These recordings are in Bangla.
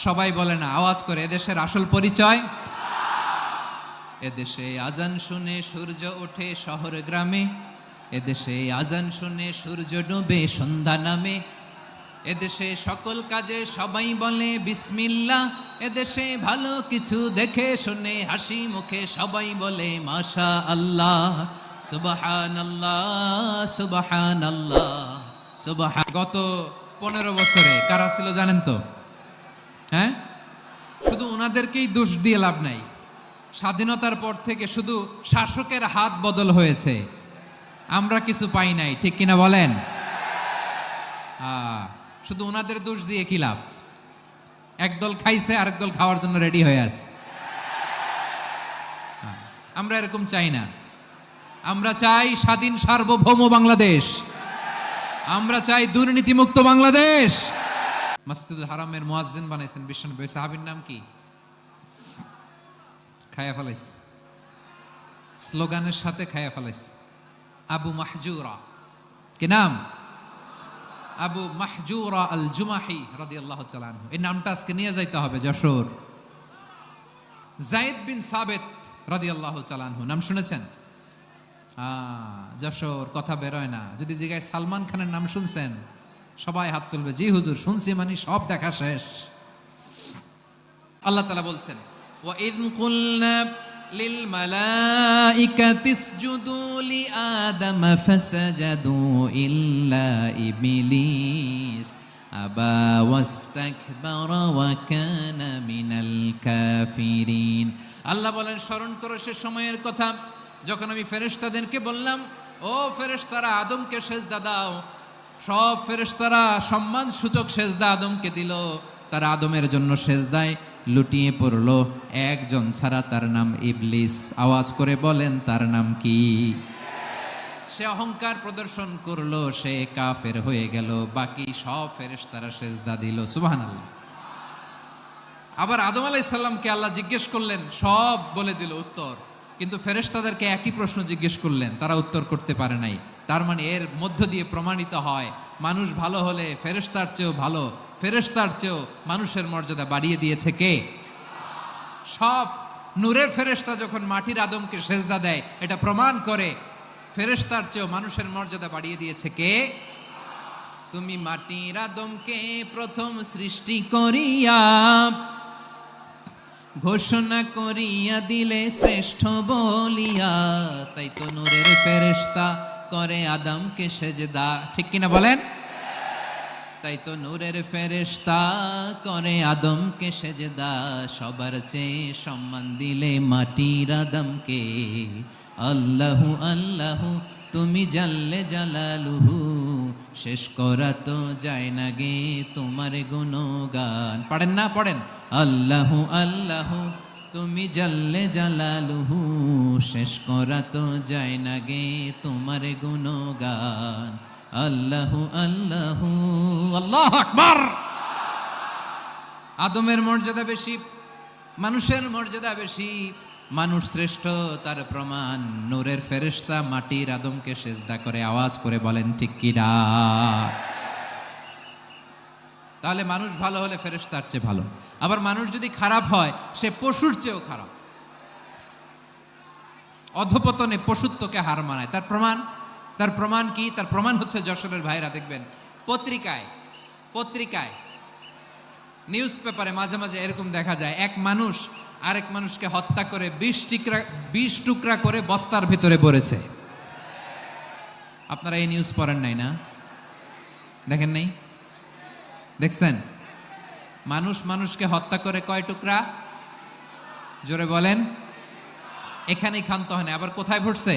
সবাই বলে না, আওয়াজ করে, এদেশের আসল পরিচয়। এদেশে আজান শুনে সূর্য ওঠে শহর গ্রামে, এদেশে আজান শুনে সূর্য ডুবে সন্ধ্যা নামে, এদেশে সকল কাজে সবাই বলে বিসমিল্লাহ, এদেশে ভালো কিছু দেখে শুনে হাসি মুখে সবাই বলে মাশা আল্লাহ, সুবহানাল্লাহ সুবহানাল্লাহ সুবহান। গত 15 বছরে কারা ছিল জানেন তো? হ্যাঁ, শুধু ওনাদেরকেই দোষ দিয়ে লাভ নাই। স্বাধীনতার পর থেকে শুধু শাসকের হাত বদল হয়েছে, আমরা কিছু পাই নাই, ঠিক কিনা বলেন? শুধু ওনাদের দোষ দিয়ে কি লাভ? একদল খাইছে, আরেক দল খাওয়ার জন্য রেডি হয়ে আছে। আমরা এরকম চাই না। আমরা চাই স্বাধীন সার্বভৌম বাংলাদেশ, আমরা চাই দুর্নীতিমুক্ত বাংলাদেশ। মসজিদুল হারামের মুয়াজ্জিন বানাইছেন বিশ্বনবী, সাহাবীর নাম কি? খায়া ফেলাইস, স্লোগানের সাথে খায়া ফেলাইস। আবু মাহজুরা, কি নাম? আবু মাহজুরা আল জুমাহি রাদিয়াল্লাহু তাআলা আনহু। এই নামটা আজকে নিয়ে যাইতে হবে যশোর। যায়েদ বিন সাবিত রাদিয়াল্লাহু তাআলা আনহু, নাম শুনেছেন? যশোর, কথা বেরোয় না। যদি জিগায় সালমান খানের নাম শুনছেন, সবাই হাত তুলবে, জি হুজুর শুনছি, মানে সব দেখা শেষ। আল্লাহ তাআলা বলছেন, ওয়া ইয কুলনা লিল মালাইকাতি ইসজুদু লি আদম ফাসাজাদু ইল্লা ইবলিস আবা ওয়াস্তাকবারা ওয়া কানা মিনাল কাফিরিন। আল্লাহ বলেন, স্মরণ করো সে সময়ের কথা যখন আমি ফেরেশতাদেরকে বললাম, ও ফেরেশতারা আদমকে সেজদা দাও। সব ফেরেশতারা সম্মান সূচক সেজদা আদমকে দিল। তারা আদমের জন্য সেজদায় লুটিয়ে পড়লো, একজন ছাড়া, তার নাম ইবলিস। আওয়াজ করে বলেন, তার নাম কি? সে অহংকার প্রদর্শন করলো, সে কাফের হয়ে গেল। বাকি সব ফেরেশতারা সেজদা দিল। সুবহানাল্লাহ। আবার আদম আলাইহিস সালামকে আল্লাহ জিজ্ঞেস করলেন, সব বলে দিল উত্তর, কিন্তু ফেরেশতাদেরকে একই প্রশ্ন জিজ্ঞেস করলেন, তারা উত্তর করতে পারে নাই। তার মানে এর মধ্য দিয়ে প্রমাণিত হয়, মানুষ ভালো হলে ফেরেশতার চেয়েও ভালো, ফেরেশতার চেয়েও মানুষের মর্যাদা বাড়িয়ে দিয়েছে কে? সব নূরের ফেরেশতা যখন মাটির আদমকে সেজদা দেয়, এটা প্রমাণ করে ফেরেশতার চেয়েও মানুষের মর্যাদা বাড়িয়ে দিয়েছে কে? তুমি মাটির আদমকে প্রথম সৃষ্টি করিয়া ঘোষণা করিয়া দিলে শ্রেষ্ঠ বলিয়া, তাই তো নূরের ফেরেশতা করে আদমকে সেজদা, ঠিক কিনা বলেন? তাই তো নূরের ফেরেশতা করে আদমকে সেজদা। সবার চেয়ে সম্মান দিলে মাটির আদমকে। আল্লাহু আল্লাহু তুমি জাল্লে জালালুহু, শেষ করা তো যায় না গে তোমার গুণগান। পড়েন না? পড়েন। আল্লাহু আল্লাহু তুমি জাল্লে জালালুহু, শেষ করা তো যায় না গে তোমার গুণগান। আল্লাহু আল্লাহু, আল্লাহু আকবার। আদমের মর্যাদা বেশি, মানুষের মর্যাদা বেশি, মানুষ শ্রেষ্ঠ তার প্রমাণ নূরের ফেরেশতা মাটির আদমকে সেজদা করে। আওয়াজ করে বলেন ঠিক কিনা? তাহলে মানুষ ভালো হলে ফেরেশতার চেয়ে ভালো। আবার মানুষ যদি খারাপ হয়, সে পশুর চেয়েও খারাপ। অধপতনে পশুত্বকে হার মানায়। তার প্রমাণ কি? তার প্রমাণ হচ্ছে যশোরের ভাইরা দেখবেন পত্রিকায় নিউজ পেপারে মাঝে মাঝে এরকম দেখা যায়, এক মানুষ আরেক মানুষকে হত্যা করে 20 টুকরা করে বস্তার ভিতরে ভরেছে। আপনারা এই নিউজ পড়েন নাই না? দেখেন নাই? দেখছেন? মানুষ মানুষকে হত্যা করে কয় টুকরা? জোরে বলেন। এখানেই ক্ষান্ত হয় না, আবার কোথায় ভরছে?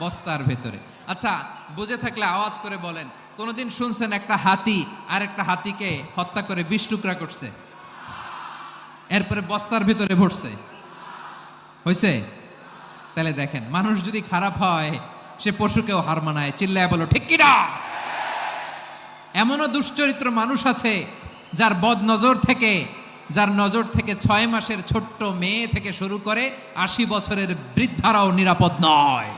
বস্তার ভেতরে। আচ্ছা, বুঝে থাকলে আওয়াজ করে বলেন, কোনদিন শুনছেন একটা হাতি আর একটা হাতিকে হত্যা করে 20 টুকরা করছে, এরপরে বস্তার ভিতরে ভরছে? হয়েছে? তাহলে দেখেন, মানুষ যদি খারাপ হয় সে পশুকেও হার মানায়। চিল্লায় বলো ঠিক কিনা? এমনও দুশ্চরিত্র মানুষ আছে যার নজর থেকে 6 মাসের ছোট্ট মেয়ে থেকে শুরু করে 80 বছরের বৃদ্ধারাও নিরাপদ নয়।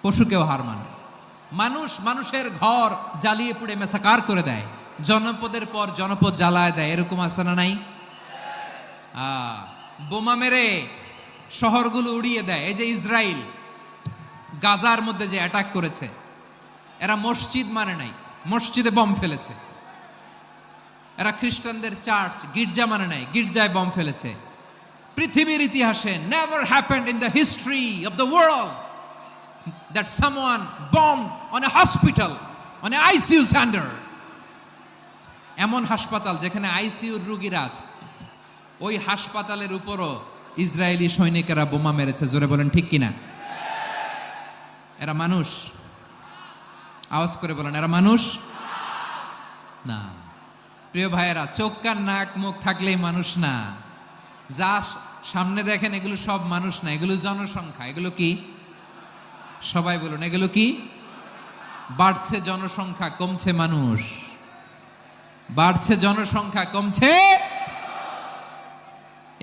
পশুকেও হার মানে। মানুষের ঘর জ্বালিয়ে পুড়ে মেসাকার করে দেয়। জনপদের পর জনপদ জ্বালায় দেয়, এরকম আছে না নাই? বোমা মেরে শহরগুলো উড়িয়ে দেয়। এই যে ইসরায়েল গাজার মধ্যে যে অ্যাটাক করেছে, এরা মসজিদ মানে নাই, মসজিদে বম ফেলেছে। এরা খ্রিস্টানদের চার্চ গির্জা মানে নাই, গির্জায় বম ফেলেছে। পৃথিবীর ইতিহাসে never happened in the history of the world that someone bombed on a hospital, on a ICU centre. এমন হাসপাতাল যেখানে আইসিইউর রোগীরা আছে, ওই হাসপাতালের উপরও ইসরায়েলি সৈনিকেরা বোমা মেরেছে। জোরে বলেন ঠিক কিনা? এরা মানুষ? আওয়াজ করে বলেন, এরা মানুষ না। প্রিয় ভাইয়েরা, চোখ কান নাক মুখ থাকলেই মানুষ না। যা সামনে দেখেন এগুলো সব মানুষ না, এগুলো জনসংখ্যা। এগুলো কি? সবাই বলুন, এগুলো কি? বাড়ছে জনসংখ্যা, কমছে মানুষ। বাড়ছে জনসংখ্যা, কমছে।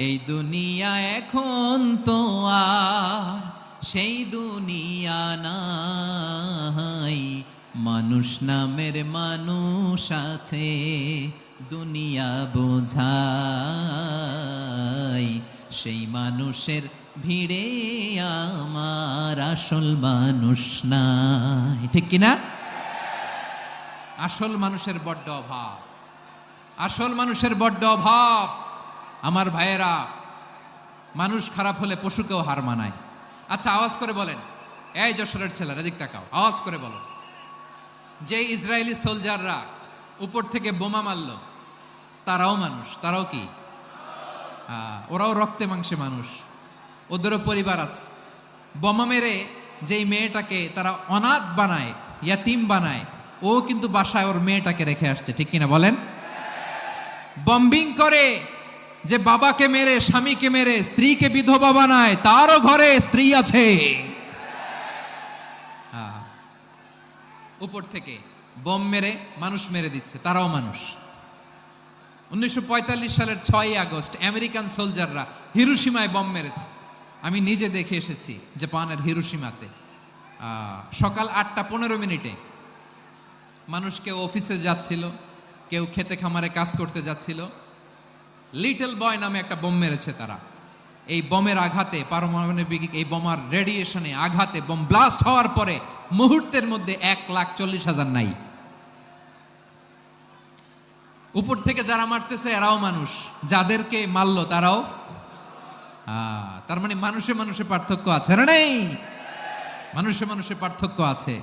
এই দুনিয়া এখন তো আর সেই দুনিয়া নাই, মানুষ নামের মানুষ আছে, দুনিয়া বোঝাই। সেই মানুষের ভিড়ে আমার আসল মানুষ নাই। ঠিক কিনা? আসল মানুষের বড্ড অভাব, আসল মানুষের বড্ড অভাব। আমার ভাইয়েরা, মানুষ খারাপ হলে পশুকেও হার মানায়। আচ্ছা, আওয়াজ করে বলেন, এই যশোরের ছেলেরা এদিক তাকাও, আওয়াজ করে বলো, যে ইসরায়েলি সোলজাররা উপর থেকে বোমা মারল, তারাও মানুষ? তারাও কি? ওরাও রক্তে মাংসে মানুষ, ওদেরও পরিবার আছে। বোমা মেরে যেই মেয়েটাকে তারা অনাথ বানায়, ইয়াতিম বানায়, ও কিন্তু বাসায় ওর মেয়েটাকে রেখে আসছে। ঠিক কিনা বলেন? বম্বিং করে যে বাবাকে মেরে, স্বামীকে মেরে স্ত্রীকে বিধবা বানায়, তারও ঘরে স্ত্রী আছে। উপর থেকে বোম মেরে মানুষ মেরে দিচ্ছে, তারাও মানুষ। 1945 সালের 6ই আগস্ট আমেরিকান সোলজাররা হিরোশিমায় বম মেরেছে। আমি নিজে দেখে এসেছি জাপানের হিরোশিমাতে। সকাল 8:15 মানুষ কেউ অফিসে যাচ্ছিল, কেউ খেতে খামারে কাজ করতে যাচ্ছিল। লিটল বয় নামে একটা বোম মেরেছে তারা। এই বোমের আঘাতে, পারমাণবিক এই বোমার রেডিয়েশনে আঘাতে বোম ব্লাস্ট হওয়ার পরে মুহূর্তের মধ্যে 1,40,000 নাই। উপর থেকে যারা মারতেছে এরাও মানুষ, যাদেরকে মারলো তারাও। তার মানে মানুষে মানুষে পার্থক্য আছে না? নেই? মানুষে মানুষে পার্থক্য আছে।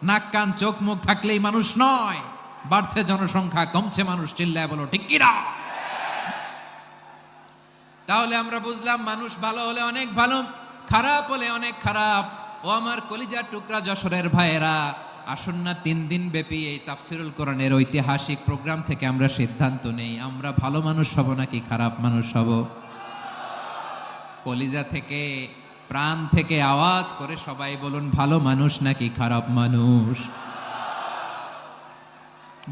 নাক কান চোখ মুখ থাকলেই মানুষ নয়। বাড়ছে জনসংখ্যা, কমছে মানুষ। চিল্লায় বলো ঠিক কিনা? তাহলে আমরা বুঝলাম, মানুষ ভালো হলে অনেক ভালো, খারাপ হলে অনেক খারাপ। ও আমার কলিজার টুকরা যশোরের ভাইয়েরা, আসুন না 3 দিন ব্যাপী এই তাফসিরুল কোরআনের ঐতিহাসিক প্রোগ্রাম থেকে আমরা সিদ্ধান্ত নেই, আমরা ভালো মানুষ হব নাকি খারাপ মানুষ হব। কলিজা থেকে, প্রাণ থেকে আওয়াজ করে সবাই বলুন, ভালো মানুষ নাকি খারাপ মানুষ?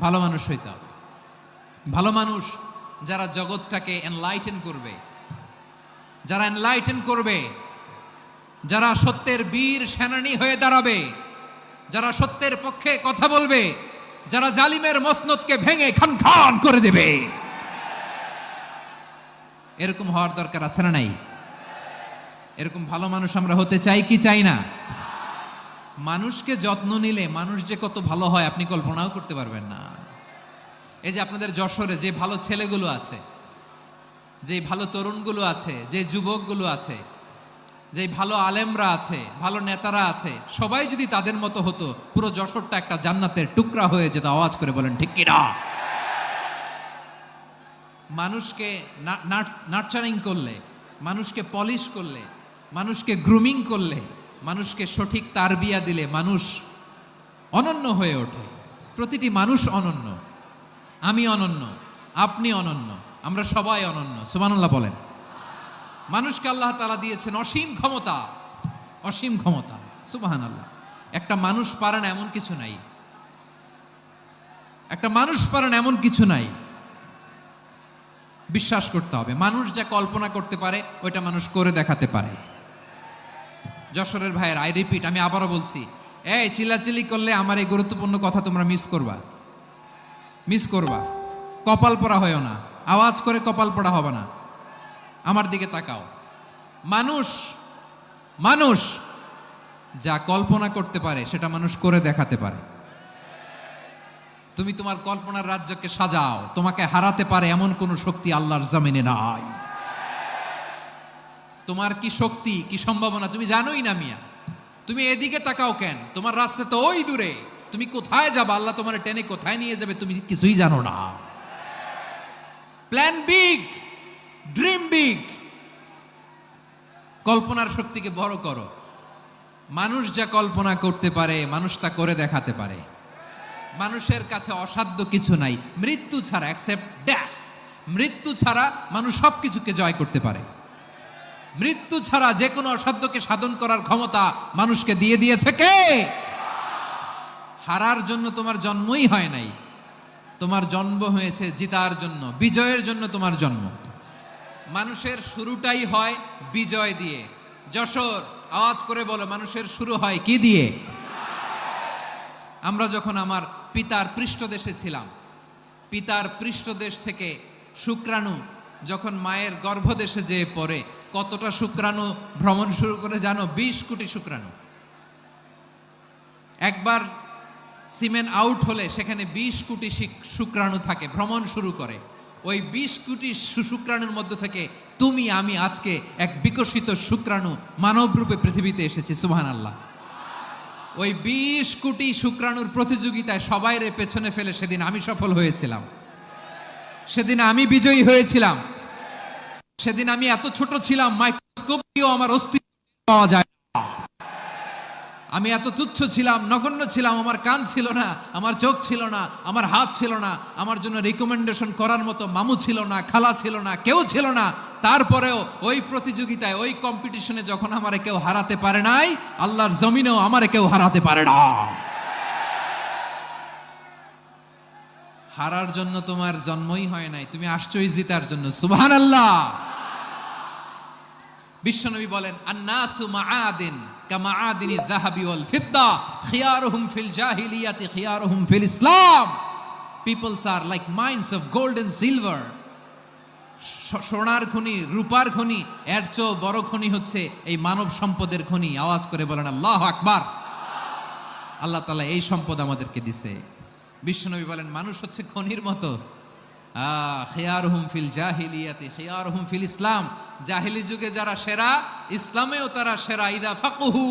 ভালো মানুষ হইতে হবে। ভালো মানুষ যারা জগৎটাকে এনলাইটেন করবে, যারা এনলাইটেন করবে, যারা সত্যের বীর সেনানী হয়ে দাঁড়াবে, যারা সত্যের পক্ষে কথা বলবে, যারা জালিমের মসনদকে ভেঙে খান খান করে দেবে। এরকম হওয়ার দরকার আছে না নাই? এরকম ভালো মানুষ আমরা হতে চাই কি চাই না? মানুষকে যত্ন নিলে মানুষ যে কত ভালো হয় আপনি কল্পনাও করতে পারবেন না। এই যে আপনাদের যশোরে যে ভালো ছেলেগুলো আছে, যে ভালো তরুণগুলো আছে, যে যুবকগুলো আছে, যে ভালো আলেমরা আছে, ভালো নেতারা আছে, সবাই যদি তাদের মতো হতো, পুরো যশোরটা একটা জান্নাতের টুকরা হয়ে যেত। আওয়াজ করে বলেন ঠিক কিনা? মানুষকে নার্চারিং করলে, মানুষকে পলিশ করলে, মানুষকে গ্রুমিং করলে, মানুষকে সঠিক তারবিয়া দিলে মানুষ অনন্য হয়ে ওঠে। প্রতিটি মানুষ অনন্য। আমি অনন্য, আপনি অনন্য, আমরা সবাই অনন্য। সুবহানাল্লাহ বলেন। মানুষকে আল্লাহ তাআলা দিয়েছেন অসীম ক্ষমতা, অসীম ক্ষমতা। সুবহানাল্লাহ। একটা মানুষ পারে না এমন কিছু নাই, একটা মানুষ পারে না এমন কিছু নাই। বিশ্বাস করতে হবে, মানুষ যা কল্পনা করতে পারে ওইটা মানুষ করে দেখাতে পারে। যশোরের ভাইয়ের, আই রিপিট, আমি আবারও বলছি, এই চিল্লাচিল্লি করলে আমার এই গুরুত্বপূর্ণ কথা তোমরা মিস করবা। মিস করবা, কপাল পড়া হয় না, আওয়াজ করে কপাল পড়া হবে না। আমার দিকে তাকাও। মানুষ মানুষ যা কল্পনা করতে পারে সেটা মানুষ করে দেখাতে পারে। তুমি তোমার কল্পনার রাজ্যকে সাজাও, তোমাকে হারাতে পারে এমন কোন শক্তি আল্লাহর জমিনে নাই। তোমার কি শক্তি, কি সম্ভাবনা তুমি জানোই না মিয়া। তুমি এদিকে তাকাও কেন? তোমার রাস্তা তো ওই দূরে। তুমি কোথায় যাবে, আল্লাহ তোমার টেনে কোথায় নিয়ে যাবে তুমি কিছুই জানো না। প্ল্যান বিগ, ড্রিম বিগ, কল্পনার শক্তিকে বড় করো। মানুষ যা কল্পনা করতে পারে মানুষ তা করে দেখাতে পারে। মানুষের কাছে অসাধ্য কিছু নাই মৃত্যু ছাড়া, এক্সেপ্ট ডেথ। মৃত্যু ছাড়া মানুষ সবকিছুকে জয় করতে পারে। মৃত্যু ছাড়া যে কোনো অসাধ্যকে সাধন করার ক্ষমতা মানুষকে দিয়ে দিয়েছে কে? হারার জন্য তোমার জন্মই হয় নাই, তোমার জন্ম হয়েছে জিতার জন্য, বিজয়ের জন্য তোমার জন্ম। মানুষের শুরুটাই হয় বিজয় দিয়ে। যশোর, আওয়াজ করে বলো, মানুষের শুরু হয় কি দিয়ে? আমরা যখন আমার পিতার পৃষ্ঠদেশে ছিলাম, পিতার পৃষ্ঠদেশ থেকে শুক্রাণু যখন মায়ের গর্ভদেশে যেয়ে পড়ে, কতটা শুক্রাণু ভ্রমণ শুরু করে জানো? 20 কোটি শুক্রাণু। একবার সিমেন আউট হলে সেখানে 20 কোটি শুক্রাণু থাকে, ভ্রমণ শুরু করে। ওই 20 কোটি শুক্রাণুর মধ্য থেকে তুমি আমি আজকে এক বিকশিত শুক্রাণু মানব রূপে পৃথিবীতে এসেছি। সুবহানাল্লাহ। ওই 20 কোটি শুক্রাণুর প্রতিযোগিতায় সবাইরে পেছনে ফেলে সেদিন আমি সফল হয়েছিলাম, সেদিন আমি বিজয়ী হয়েছিলাম। সেদিন আমি এত ছোট ছিলাম, মাইক্রোস্কোপ দিয়েও আমার অস্তিত্ব পাওয়া যায় না। আমি এত তুচ্ছ ছিলাম, নগণ্য ছিলাম। আমার কান ছিল না, আমার চোখ ছিল না, আমার হাত ছিল না, আমার জন্য রিকমেন্ডেশন করার মতো মামু ছিল না, খালা ছিল না, কেউ ছিল না। তারপরেও ওই প্রতিযোগিতায়, ওই কম্পিটিশনে যখন আমারে কেউ হারাতে পারে নাই, আল্লাহর জমিনেও আমারে কেউ হারাতে পারে না। হারার জন্য তোমার জন্মই হয় নাই, তুমি আসছোই জিতার জন্য। সুবহানাল্লাহ। বিশ্বনবী বলেন, আন্নাসু মাআদিন কামাআদিনি যাহাবি ওয়াল ফিদ্দা খিয়ারুহুম ফিল জাহিলিয়াতি খিয়ারুহুম ফিল ইসলাম। Peoples are like mines of gold and silver. সোনার খনি, রূপার খনি, এর চেয়েও বড় খনি হচ্ছে এই মানব সম্পদের খনি। আওয়াজ করে বলেন আল্লাহু আকবার। আল্লাহ তাআলা এই সম্পদ আমাদেরকে দিয়েছে। বিশ্বনবী বলেন, মানুষ হচ্ছে খনির মতো। খিয়ারুহুম ফিল জাহিলিয়াতি খিয়ারুহুম ফিল ইসলাম। জাহিলি যুগে যারা সেরা, ইসলামেও তারা সেরা। ইদা ফাকুহু,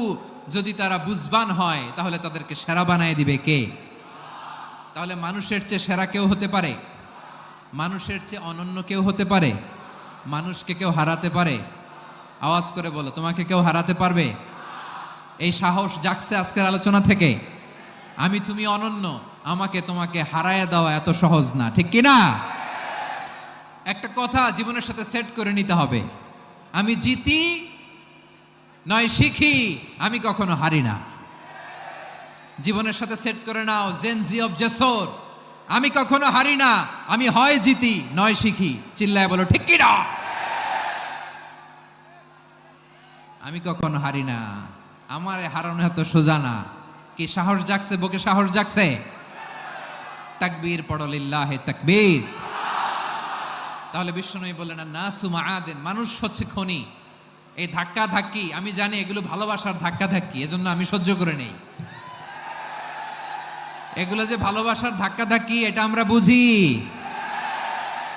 যদি তারা বুঝবান হয় তাহলে তাদেরকে সেরা বানায় দিবে কে? তাহলে মানুষের চেয়ে সেরা কেউ হতে পারে? মানুষের চেয়ে অনন্য কেউ হতে পারে? মানুষকে কেউ হারাতে পারে? আওয়াজ করে বলো, তোমাকে কেউ হারাতে পারবে? এই সাহস জাগছে আজকের আলোচনা থেকে। আমি তুমি অনন্য, আমাকে তোমাকে হারায় দেওয়া এত সহজ না, ঠিক কি না? একটা কথা জীবনের সাথে সেট করে নিতে হবে, আমি জিতি নয় শিখি, আমি কখনো হারি না। জীবনের সাথে সেট করে নাও, জেনজি অফ যশোর, আমি কখনো হারি না, আমি হয় জিতি নয় শিখি। চিল্লায় বলো ঠিক কি না? আমি কখনো হারি না, আমার হারানো এত সোজা না। কি সাহস জাগছে? বুকে সাহস জাগছে? তাকবীর পড়ো, লিল্লাহি তাকবীর। তাহলে বিশ্বনবী বললেন, নাসু মাআদিন, মানুষ হচ্ছে খনি। এই ধাক্কা ধাক্কি আমি জানি এগুলো ভালোবাসার ধাক্কা ধাক্কি, এজন্য আমি সহ্য করে নেই। এগুলো যে ভালোবাসার ধাক্কা ধাক্কি এটা আমরা বুঝি।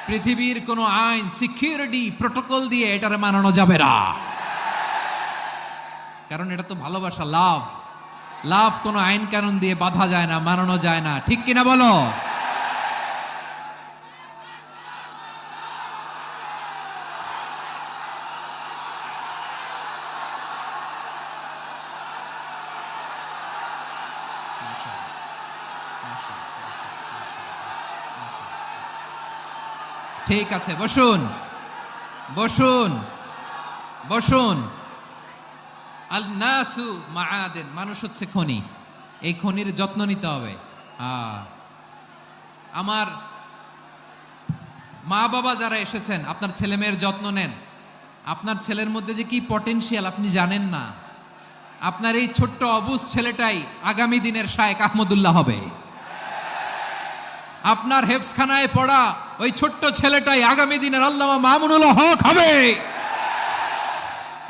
পৃথিবীর কোনো আইন, সিকিউরিটি প্রটোকল দিয়ে এটারে মানানো যাবে না, কারণ এটা তো ভালোবাসা, লাভ। লাভ কোনো আইন কানুন দিয়ে বাধা যায় না, মানানো যায় না, ঠিক কিনা বলো? ঠিক আছে, বসুন বসুন বসুন। আল নাসু মাআদিন, মানুষ হচ্ছে খনি। এই খনির যত্ন নিতে হবে। আমার মা বাবা যারা এসেছেন, আপনার ছেলে মেয়ের যত্ন নেন। আপনার ছেলের মধ্যে যে কি পটেনশিয়াল আপনি জানেন না। আপনার এই ছোট্ট অবুঝ ছেলেটাই আগামী দিনের শায়েখ আহমদুল্লাহ হবে। আপনার হেফজখানায় পড়া ওই ছোট্ট ছেলেটাই আগামী দিনের আল্লামা মামুনুল হক হবে।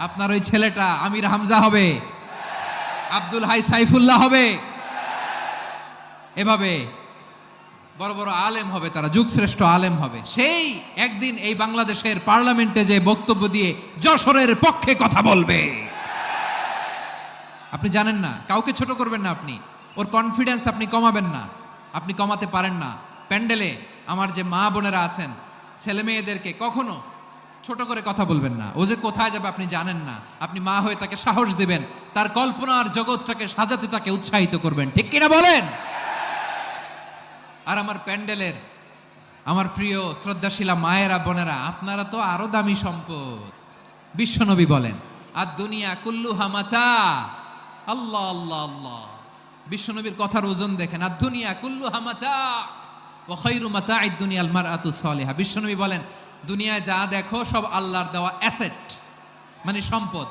আপনার ওই ছেলেটা আমির হামজা হবে, আব্দুল হাই সাইফুল্লাহ হবে। এভাবে বড় বড় আলেম হবে, তারা যুগশ্রেষ্ঠ আলেম হবে। সেই একদিন এই বাংলাদেশের পার্লামেন্টে যে বক্তব্য দিয়ে যশোরের পক্ষে কথা বলবে। আপনি জানেন না, কাউকে ছোট করবেন না, আপনি ওর কনফিডেন্স আপনি কমাবেন না, আপনি কমাতে পারেন না। প্যান্ডেলে আমার যে মা বোনেরা আছেন, ছেলে মেয়েদেরকে কখনো ছোট করে কথা বলবেন না। ও যে কোথায় যাবে আপনি জানেন না, আপনি মা হয়ে তাকে সাহস দিবেন, তার কল্পনার জগৎটাকে সাজাতে তাকে উৎসাহিত করবেন, ঠিক কিনা বলেন? আর আমার প্যান্ডেলের আমার প্রিয় শ্রদ্ধাশীলা মায়েরা বোনেরা, আপনারা তো আরো দামি সম্পদ। বিশ্বনবী বলেন, আর দুনিয়া কুল্লুহা মাতা। আল্লাহ আল্লাহ আল্লাহ, বিশ্বনবীর কথার ওজন দেখেন। আর দুনিয়া কুল্লুহা মাতা ওয়া খায়রু মাতা'আদ দুনিয়া আল মারআতুস সালিহা। বিশ্বনবী বলেন, দুনিয়ায় যা দেখো সব আল্লাহর দেওয়া অ্যাসেট, মানে সম্পদ।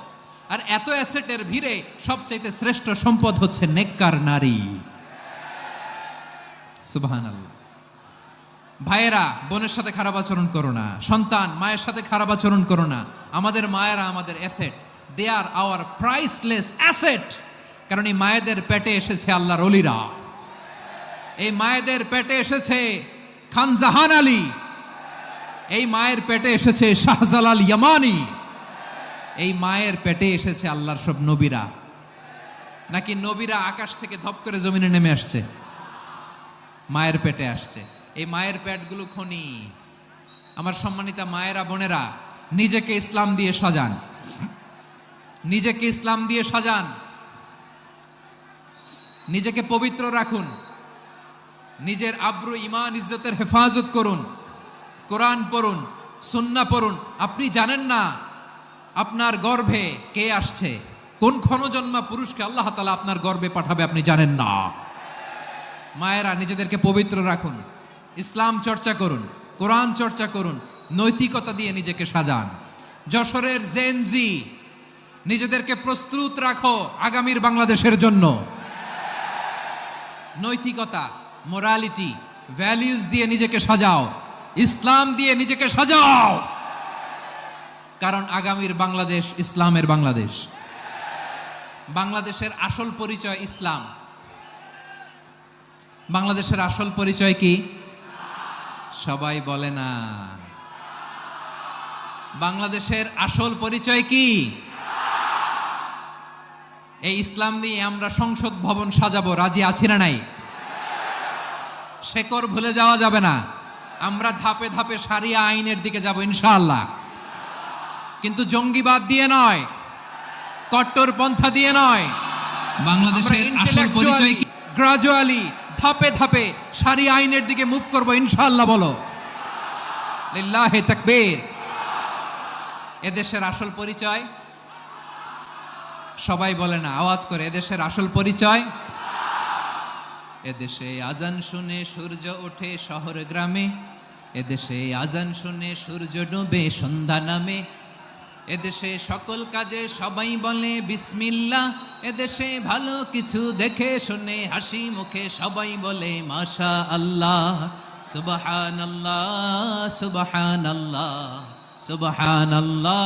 আর এত অ্যাসেটের ভিড়ে সবচাইতে শ্রেষ্ঠ সম্পদ হচ্ছে নেককার নারী। সুবহানাল্লাহ। ভাইয়েরা বোনের সাথে খারাপ আচরণ করো না, সন্তান মায়ের সাথে খারাপ আচরণ করো না। আমাদের মায়েরা আমাদের asset, they are our priceless asset. কারণ এই মায়েদের পেটে এসেছে আল্লাহর ওলিরা, এই মায়েদের পেটে এসেছে খান জাহান আলী, এই মায়ের পেটে এসেছে শাহজালাল ইয়ামানি, এই মায়ের পেটে এসেছে আল্লাহর সব নবীরা। নাকি নবীরা আকাশ থেকে ধপ করে জমিনে নেমে আসছে? মায়ের পেটে আসছে। এই মায়ের পেটগুলো খনি। আমার সম্মানিতা মায়েরা বোনেরা, নিজেকে ইসলাম দিয়ে সাজান, নিজেকে ইসলাম দিয়ে সাজান, নিজেকে পবিত্র রাখুন, নিজের আব্রু ইমান ইজ্জতের হেফাজত করুন, কোরআন পড়ুন, সুন্নাহ পড়ুন। আপনি জানেন না আপনার গর্ভে কে আসছে, কোন ক্ষণজন্মা পুরুষকে আল্লাহ তাআলা আপনার গর্ভে পাঠাবে আপনি জানেন না। মায়েরা নিজেদেরকে পবিত্র রাখুন, ইসলাম চর্চা করুন, কোরআন চর্চা করুন, নৈতিকতা দিয়ে নিজেকে সাজান। যশোরের জেনজি, নিজেদেরকে প্রস্তুত রাখো আগামীর বাংলাদেশের জন্য। নৈতিকতা, মোরালিটি, ভ্যালিউজ দিয়ে নিজেকে সাজাও, ইসলাম দিয়ে নিজেকে সাজাও। কারণ আগামীর বাংলাদেশ ইসলামের বাংলাদেশ। বাংলাদেশের আসল পরিচয় ইসলাম। বাংলাদেশের আসল পরিচয় কি? সবাই বলে না। বাংলাদেশের আসল পরিচয় কি? এই ইসলাম নিয়ে আমরা সংসদ ভবন সাজাবো, রাজি আছি না নাই? শেকড় ভুলে যাওয়া যাবে না। আমরা ধাপে ধাপে শারিয়া আইনের দিকে যাব ইনশাআল্লাহ, কিন্তু জঙ্গিবাদ দিয়ে নয়, কট্টরপন্থা দিয়ে নয়। বাংলাদেশের আসল পরিচয় কি? গ্রাজুয়ালি, ধাপে ধাপে শারিয়া আইনের দিকে মুভ করব ইনশাআল্লাহ। বলো লিল্লাহি তাকবীর। এদেশের আসল পরিচয় সবাই বলে না, আওয়াজ করে, এদেশের আসল পরিচয়। এদেশে আজান শুনে সূর্য ওঠে শহর গ্রামে, এদেশে আজান শুনে সূর্য ডুবে সন্ধ্যা নামে, এদেশে সকল কাজে সবাই বলে বিসমিল্লাহ, এদেশে ভালো কিছু দেখে শুনে হাসি মুখে সবাই বলে মাশা আল্লাহ। সুবহানাল্লাহ সুবহানাল্লাহ সুবহানাল্লাহ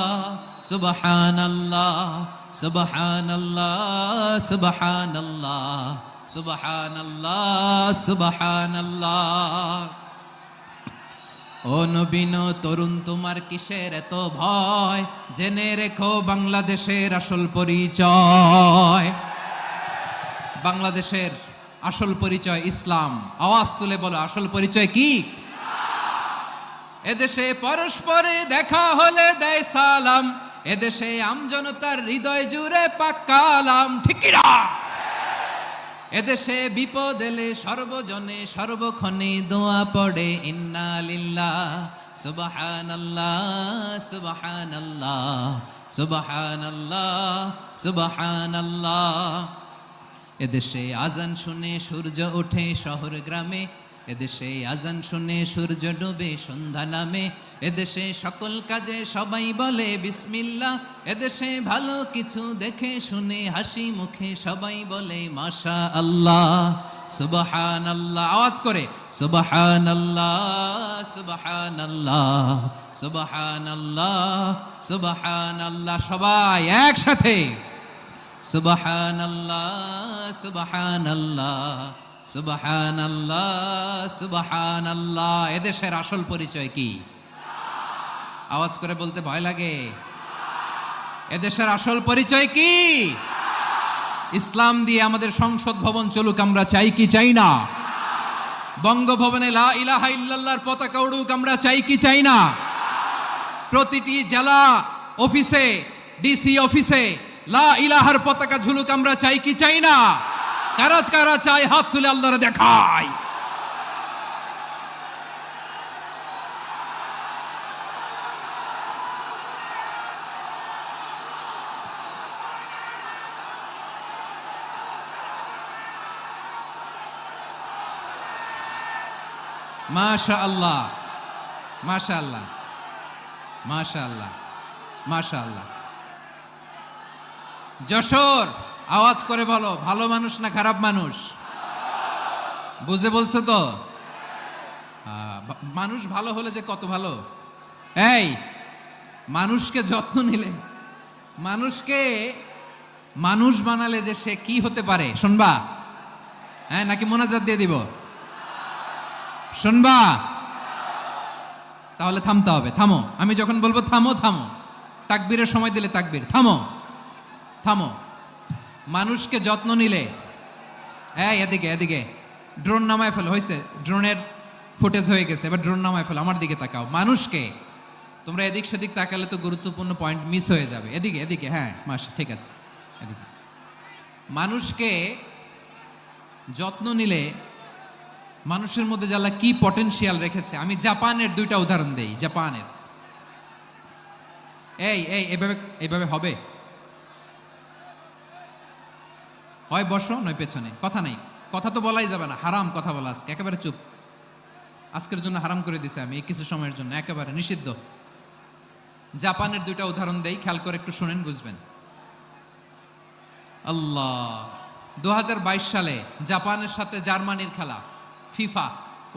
সুবহানাল্লাহ সুবহানাল্লাহ সুবহানাল্লাহ সুবহানাল্লাহ সুবহানাল্লাহ। ও নবীন তরুণ, তোমার কিসের এত ভয়? জেনে রেখো বাংলাদেশের আসল পরিচয়। বাংলাদেশের আসল পরিচয় ইসলাম। আওয়াজ তুলে বলো, আসল পরিচয় কি? এদেশে পরস্পরে দেখা হলে দেয় সালাম, এদেশে আমজনতার হৃদয় জুড়ে পাক্কালাম, ঠিক কি না? এদেশে বিপদ এলে সর্বজনে সর্বক্ষণে দোয়া পড়ে ইন্না লিল্লাহ সুবহানাল্লাহ সুবহানাল্লাহ সুবহানাল্লাহ সুবহানাল্লাহ। এদেশে আজান শুনে সূর্য ওঠে শহর গ্রামে, এদেশে আজান শুনে সূর্য ডুবে সন্ধ্যা নামে, এদেশে সকল কাজে সবাই বলে বিসমিল্লাহ, এদেশে ভালো কিছু দেখে শুনে হাসি মুখে সবাই বলে মাশা আল্লাহ। সুবহানাল্লাহ। আওয়াজ করে সুবহানাল্লাহ, সুবহানাল্লাহ, সুবহানাল্লাহ, সুবহানাল্লাহ। সবাই একসাথে সুবহানাল্লাহ, সুবহানাল্লাহ, সুবহানাল্লাহ, সুবহানাল্লাহ। এদেশের আসল পরিচয় কি? আওয়াজ করে বলতে ভয় লাগে। এদেশের আসল পরিচয় কি? ইসলাম দিয়ে আমাদের সংসদ ভবন চলুক, আমরা চাই কি চাই না? বঙ্গভবনে লা ইলাহা ইল্লাল্লাহর পতাকা উড়ুক, আমরা চাই কি চাই না? প্রতিটি জেলা অফিসে, ডিসি অফিসে লা ইলাহার পতাকা ঝুলুক, আমরা চাই কি চাই না? কারা কারা চাই হাত তুলে আল্লাহরে দেখায়। মাশাআল্লাহ, মাশাআল্লাহ, মাশাআল্লাহ, মাশাআল্লাহ। যশোর, আওয়াজ করে বলো, ভালো মানুষ না খারাপ মানুষ? বুঝে বলছো তো? মানুষ ভালো হলে যে কত ভালো। এই মানুষকে যত্ন নিলে, মানুষকে মানুষ বানালে যে সে কি হতে পারে শুনবা? হ্যাঁ, নাকি মোনাজাত দিয়ে দিব? শুনবা? তাহলে থামতে হবে। থামো, আমি যখন বলবো থামো থামো, তাকবীরের সময় দিলে তাকবীর। থামো থামো। মানুষকে যত্ন নিলে, এই এদিকে এদিকে, ড্রোন নামায় ফেলো। হয়েছে, ড্রোনের ফুটেজ হয়ে গেছে, এবার ড্রোন নামায় ফেলো। আমার দিকে তাকাও। মানুষকে, তোমরা এদিক সেদিক তাকালে তো গুরুত্বপূর্ণ পয়েন্ট মিস হয়ে যাবে। এদিকে এদিকে, হ্যাঁ মাস ঠিক আছে, এদিকে। মানুষকে যত্ন নিলে মানুষের মধ্যে যারা কি পটেনশিয়াল রেখেছে। আমি জাপানের দুইটা উদাহরণ দেই। জাপানের, এই এই এভাবে এইভাবে হবে, হয় বসো নয় পেছনে, কথা নাই, কথা তো বলাই যাবে না, হারাম কথা বলা আজকে, একেবারে চুপ। আজকের জন্য হারাম করে দিছে আমি, এই কিছু সময়ের জন্য একেবারে নিষিদ্ধ। জাপানের দুইটা উদাহরণ দেই, খেয়াল করে একটু শুনেন, বুঝবেন। আল্লাহ, 2022 সালে জাপানের সাথে জার্মানির খেলা, ফিফা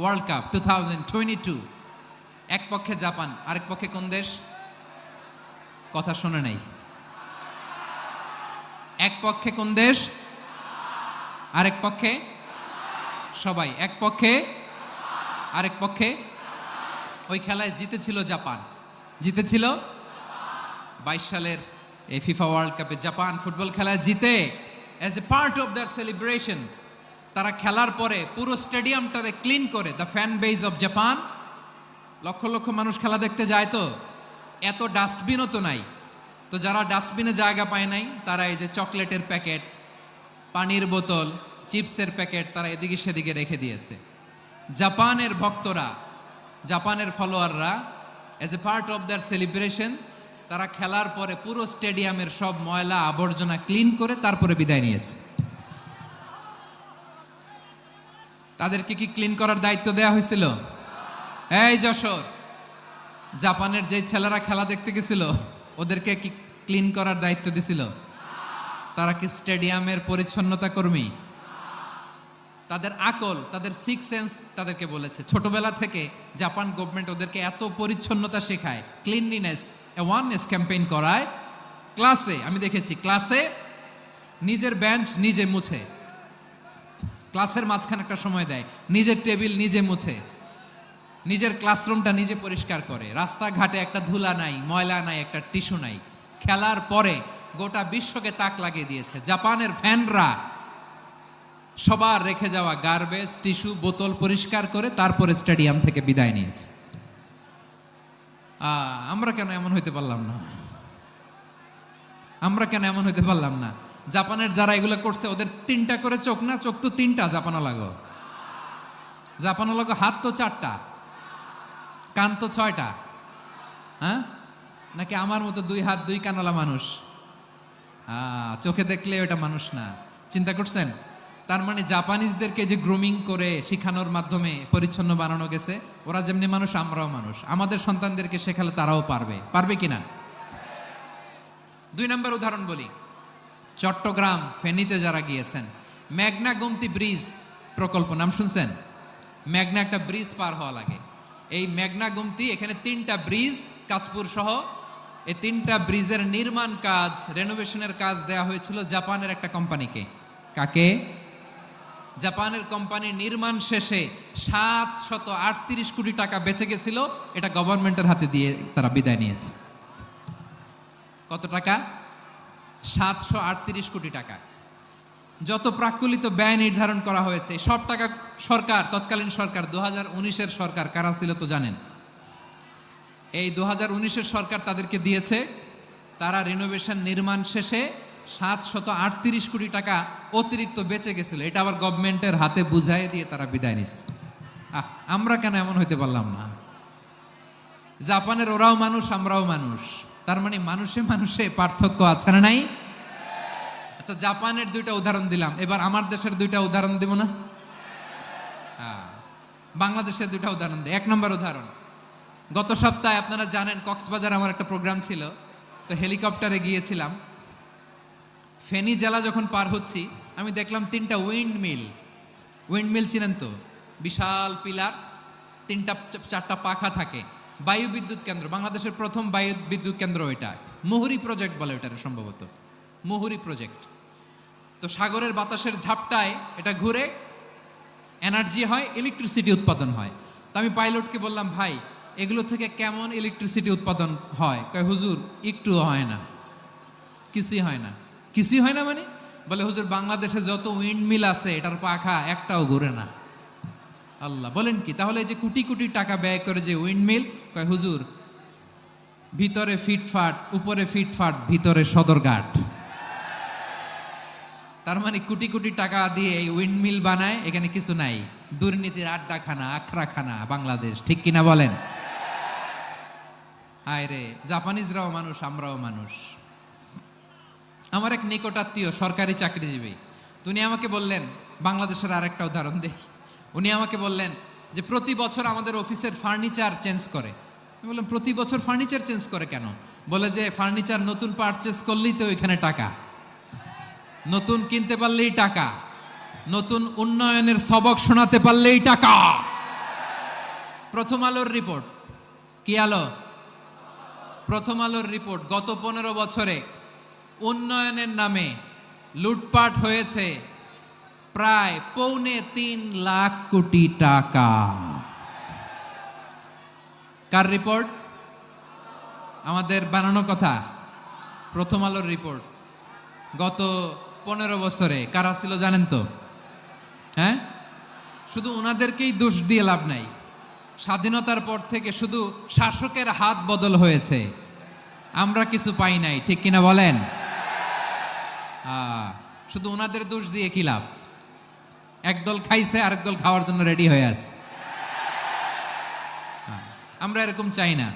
ওয়ার্ল্ড কাপ 2022। এক পক্ষে জাপান, আরেক পক্ষে কোন দেশ? কথা শুনে নাই। এক পক্ষে কোন দেশ? আরেক পক্ষে? সবাই এক পক্ষে, আরেক পক্ষে। ওই খেলায় জিতেছিল জাপান, জিতেছিল 22 সালের এই ফিফা ওয়ার্ল্ড কাপে। জাপান ফুটবল খেলায় জিতে, as a part of their celebration তারা খেলার পরে পুরো স্টেডিয়ামটারে ক্লিন করে। The fan base of Japan, লক্ষ লক্ষ মানুষ খেলা দেখতে যায়, তো এত ডাস্টবিনও তো নাই। তো যারা ডাস্টবিনে জায়গা পায় নাই, তারা এই যে চকলেটের প্যাকেট, পানির বোতল, চিপসের প্যাকেট তারা এদিকে সেদিকে রেখে দিয়েছে। জাপানের ভক্তরা, জাপানের ফলোয়াররা, as a part of their celebration তারা খেলার পরে পুরো স্টেডিয়ামের সব ময়লা আবর্জনা ক্লিন করে তারপরে বিদায় নিয়েছে। তাদেরকে কি ক্লিন করার দায়িত্ব দেয়া হয়েছিল? এই যশোর, জাপানের যে ছেলেরা খেলা দেখতে গেছিল ওদেরকে কি ক্লিন করার দায়িত্ব দিছিল? তারা কি স্টেডিয়ামের পরিচ্ছন্নতা কর্মী? তাদের আকল, তাদের সিক্স সেন্স তাদেরকে বলেছে। ছোটবেলা থেকে জাপান গভর্নমেন্ট ওদেরকে এত পরিচ্ছন্নতা শেখায়, ক্লিনলিনেস অ্যাওয়ারনেস ক্যাম্পেইন করায়। ক্লাসে আমি দেখেছি, ক্লাসে নিজের বেঞ্চ নিজে মুছে, ক্লাসের মাঝখানে একটা সময় দেয়, নিজের টেবিল নিজে মুছে, নিজের ক্লাসরুমটা নিজে পরিষ্কার করে। রাস্তাঘাটে একটা ধুলা নাই, ময়লা নাই, একটা টিস্যু নাই। খেলার পরে গোটা বিশ্বকে তাক লাগিয়ে দিয়েছে। জাপানের ফ্যানরা সবার রেখে যাওয়া গার্বেজ, টিস্যু, বোতল পরিষ্কার করে তারপরে স্টেডিয়াম থেকে বিদায় নিয়েছে। আমরা কেন এমন হইতে পারলাম না? আমরা কেন এমন হইতে পারলাম না? জাপানের যারা এগুলো করছে ওদের 3টা করে চোখ না? চোখ তো 3টা। জাপানো লাগো, জাপানো লাগো। হাত তো 4টা, কান তো 6টা। হ্যাঁ, নাকি আমার মতো 2 হাত 2 কানওয়ালা মানুষ? চোখে দেখলে ওটা মানুষ না। চিন্তা করছেন? তার মানে জাপানিজদেরকে যে গ্রুমিং করে শিখানোর মাধ্যমে পরিচ্ছন্ন বানানো গেছে। ওরা যেমনি মানুষ, আমরাও মানুষ। আমাদের সন্তানদেরকে শেখালে তারাও পারবে। পারবে কিনা? 2 নম্বর উদাহরণ বলি। চট্টগ্রাম, ফেনীতে যারা গিয়েছেন, মেঘনা গোমতী ব্রিজ প্রকল্প, নাম শুনছেন? মেঘনা একটা ব্রিজ পার হওয়া লাগে। এই মেঘনা গুমতি, এখানে 3টা ব্রিজ কাঁচপুর সহ, এই 3টা ব্রিজের নির্মাণ কাজ, রেনোভেশনের কাজ দেয়া হয়েছিল জাপানের একটা কোম্পানিকে। কাকে? জাপানের কোম্পানির নির্মাণ শেষে 738 কোটি টাকা বেঁচে গেছিল, এটা গভর্নমেন্টের হাতে দিয়ে তারা বিদায় নিয়েছে। কত টাকা? 738 কোটি টাকা। যত প্রাক্কলিত ব্যয় নির্ধারণ করা হয়েছে সব টাকা সরকার, তৎকালীন সরকার 2019-এর সরকার, কারা ছিল তো জানেন? এই 2019-এর সরকার তাদেরকে দিয়েছে। তারা রিনোভেশন নির্মাণ শেষে 738 কোটি টাকা অতিরিক্ত বেঁচে গেছিল, এটা আবার গভর্নমেন্টের হাতে বুঝাই দিয়ে তারা বিদায় নিচ্ছে। আমরা কেন এমন হইতে পারলাম না? জাপানের ওরাও মানুষ, আমরাও মানুষ, তার মানে মানুষে মানুষে পার্থক্য আছে না নাই? আচ্ছা, জাপানের 2টা উদাহরণ দিলাম, এবার আমার দেশের 2টা উদাহরণ দিব না? বাংলাদেশের 2টা উদাহরণ দিই। 1 নম্বর উদাহরণ, গত সপ্তাহে আপনারা জানেন কক্সবাজার আমার একটা প্রোগ্রাম ছিল, তো হেলিকপ্টারে গিয়েছিলাম। ফেনী জেলা যখন পার হচ্ছি আমি দেখলাম 3টা উইন্ডমিল চিনেন তো? বিশাল পিলার, 3টা-4টা পাখা থাকে। বায়ু বিদ্যুৎ কেন্দ্র, বাংলাদেশের প্রথম বায়ু বিদ্যুৎ কেন্দ্র এটা। মুহুরী প্রজেক্ট বলে এটার, সম্ভবত মুহুরী প্রজেক্ট। তো সাগরের বাতাসের ঝাপটায় এটা ঘুরে এনার্জি হয়, ইলেকট্রিসিটি উৎপাদন হয়। তো আমি পাইলটকে বললাম, ভাই এগুলো থেকে কেমন ইলেকট্রিসিটি উৎপাদন হয়? কয় হুজুর একটুও হয় না, কিছুই হয় না। কিছুই হয় না মানে? বলে হুজুর বাংলাদেশে যত উইন্ডমিল আছে এটার পাখা একটাও ঘুরে না। আল্লাহ, বলেন কি? তাহলে যে কোটি কোটি টাকা ব্যয় করে যে উইন্ডমিল, কয় হুজুর ভিতরে ফিটফাট, উপরে ফিটফাট, ভিতরে সদরঘাট। তার মানে কোটি কোটি টাকা দিয়ে এই উইন্ডমিল বানায়, এখানে কিছু নাই। দুর্নীতির আড্ডাখানা, আখড়াখানা বাংলাদেশ, ঠিক কিনা বলেন? হায় রে, জাপানিজরাও মানুষ, আমরাও মানুষ। আমার এক নিকটাত্মীয় সরকারি চাকরিজীবী, উনি আমাকে বললেন, বাংলাদেশের আরেকটা উদাহরণ দেই। উনি আমাকে বললেন যে প্রতি বছর আমাদের অফিসের ফার্নিচার চেঞ্জ করে। আমি বললাম প্রতি বছর ফার্নিচার চেঞ্জ করে কেন? বলে যে ফার্নিচার নতুন পারচেজ করলেই তো এখানে টাকা, নতুন কিনতে পারলেই টাকা, নতুন উন্নয়নের সবক শোনাতে পারলেই টাকা। প্রথম আলোর রিপোর্ট, কি আলো? প্রথম আলোর রিপোর্ট, গত 15 বছরে উন্নয়নের নামে লুটপাট হয়েছে প্রায় 3.25 লাখ কোটি টাকা। কার রিপোর্ট? আমাদের বানানো কথা। প্রথম আলোর রিপোর্ট। গত 15 বছরে কারা ছিল জানেন তো? হ্যাঁ, শুধু ওনাদেরকেই দোষ দিয়ে লাভ নাই। স্বাধীনতার পর থেকে শুধু শাসকের হাত বদল হয়েছে, আমরা কিছু পাই নাই, ঠিক কিনা বলেন? শুধু ওনাদের দোষ দিয়ে কি লাভ? একদল খাইছে, আরেক দল খাওয়ার জন্য রেডি হয়ে আছে। আমরা এরকম চাই না।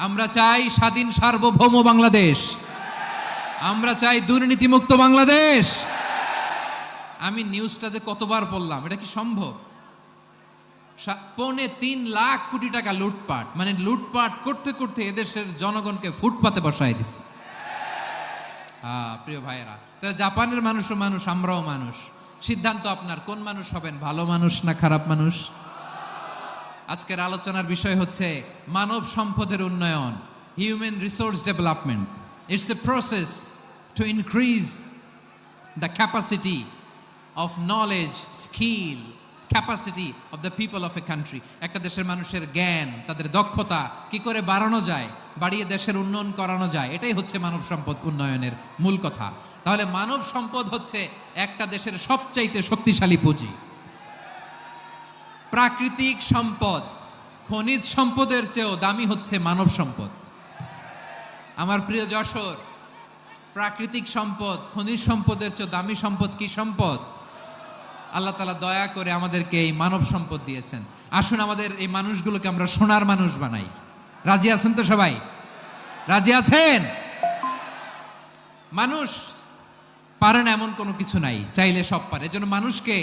আমরা চাই স্বাধীন সার্বভৌম বাংলাদেশ। আমরা চাই দুর্নীতিমুক্ত বাংলাদেশ। আমি নিউজটা যে কতবার বললাম, এটা কি সম্ভব? 3.25 লাখ কোটি টাকা লুটপাট, মানে লুটপাট করতে করতে এদেশের জনগণকে ফুটপাতে বসায় দিচ্ছে। প্রিয় ভাইয়েরা, তাহলে জাপানের মানুষও মানুষ, আমরাও মানুষ। সিদ্ধান্ত আপনার, কোন মানুষ হবেন, ভালো মানুষ না খারাপ মানুষ? আজকের আলোচনার বিষয় হচ্ছে মানব সম্পদের উন্নয়ন, human resource development. It's a process to increase the capacity of knowledge, skill, capacity of the people of a country. একটা দেশের মানুষের জ্ঞান, তাদের দক্ষতা কি করে বাড়ানো যায়, বাড়িয়ে দেশের উন্নয়ন করানো যায়, এটাই হচ্ছে মানব সম্পদ উন্নয়নের মূল কথা। তাহলে মানব সম্পদ হচ্ছে একটা দেশের সবচাইতে শক্তিশালী পুঁজি। প্রাকৃতিক সম্পদ, খনিজ সম্পদের চেয়েও দামি হচ্ছে মানব সম্পদ। আমার প্রিয় যশোর, প্রাকৃতিক সম্পদ, খনিজ সম্পদের চেয়েও দামি সম্পদ কি সম্পদ? আল্লাহ তাআলা দয়া করে আমাদেরকে এই মানব সম্পদ দিয়েছেন। আসুন আমাদের এই মানুষগুলোকে আমরা সোনার মানুষ বানাই। রাজি আছেন তো সবাই? রাজি আছেন? মানুষ পারে না এমন কোনো কিছু নাই, চাইলে সব পারে। এজন্য মানুষকে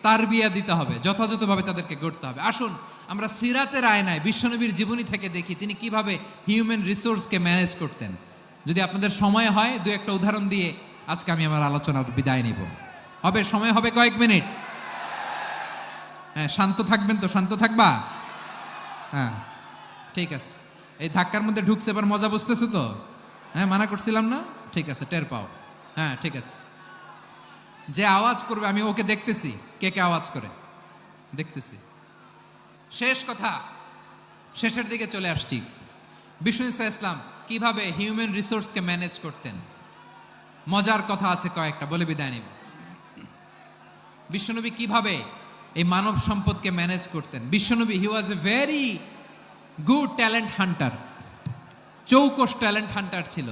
তারবিয়া দিতে হবে, যথাযথভাবে তাদেরকে গড়তে হবে। আসুন আমরা সিরাতের আয়নায় বিশ্বনবীর জীবনী থেকে দেখি তিনি কিভাবে হিউম্যান রিসোর্সকে ম্যানেজ করতেন। যদি আপনাদের সময় হয়, 2-1টা উদাহরণ দিয়ে আজকে আমি আমার আলোচনার বিদায় নিব। হবে সময় হবে কয়েক মিনিট? হ্যাঁ, শান্ত থাকবেন তো? শান্ত থাকবা? হ্যাঁ, ঠিক আছে। এই ধাক্কার মধ্যে ঢুকছে, এবার মজা বুঝতেছো তো? হ্যাঁ, মানা করছিলাম না? ঠিক আছে, টের পাও। হ্যাঁ, ঠিক আছে। যে আওয়াজ করবে আমি ওকে দেখতেছি, কে কে আওয়াজ করে দেখতেছি। শেষ কথা, শেষের দিকে চলে আসছি। বিষ্ণু ইসলাম কিভাবে হিউম্যান রিসোর্সকে ম্যানেজ করতেন, মজার কথা আছে কয়েকটা, বলে বিদায় নিব। বিশ্বনবী কিভাবে এই মানব সম্পদকে ম্যানেজ করতেন। বিশ্বনবী he was a very good talent hunter, চৌকস ট্যালেন্ট হান্টার ছিল।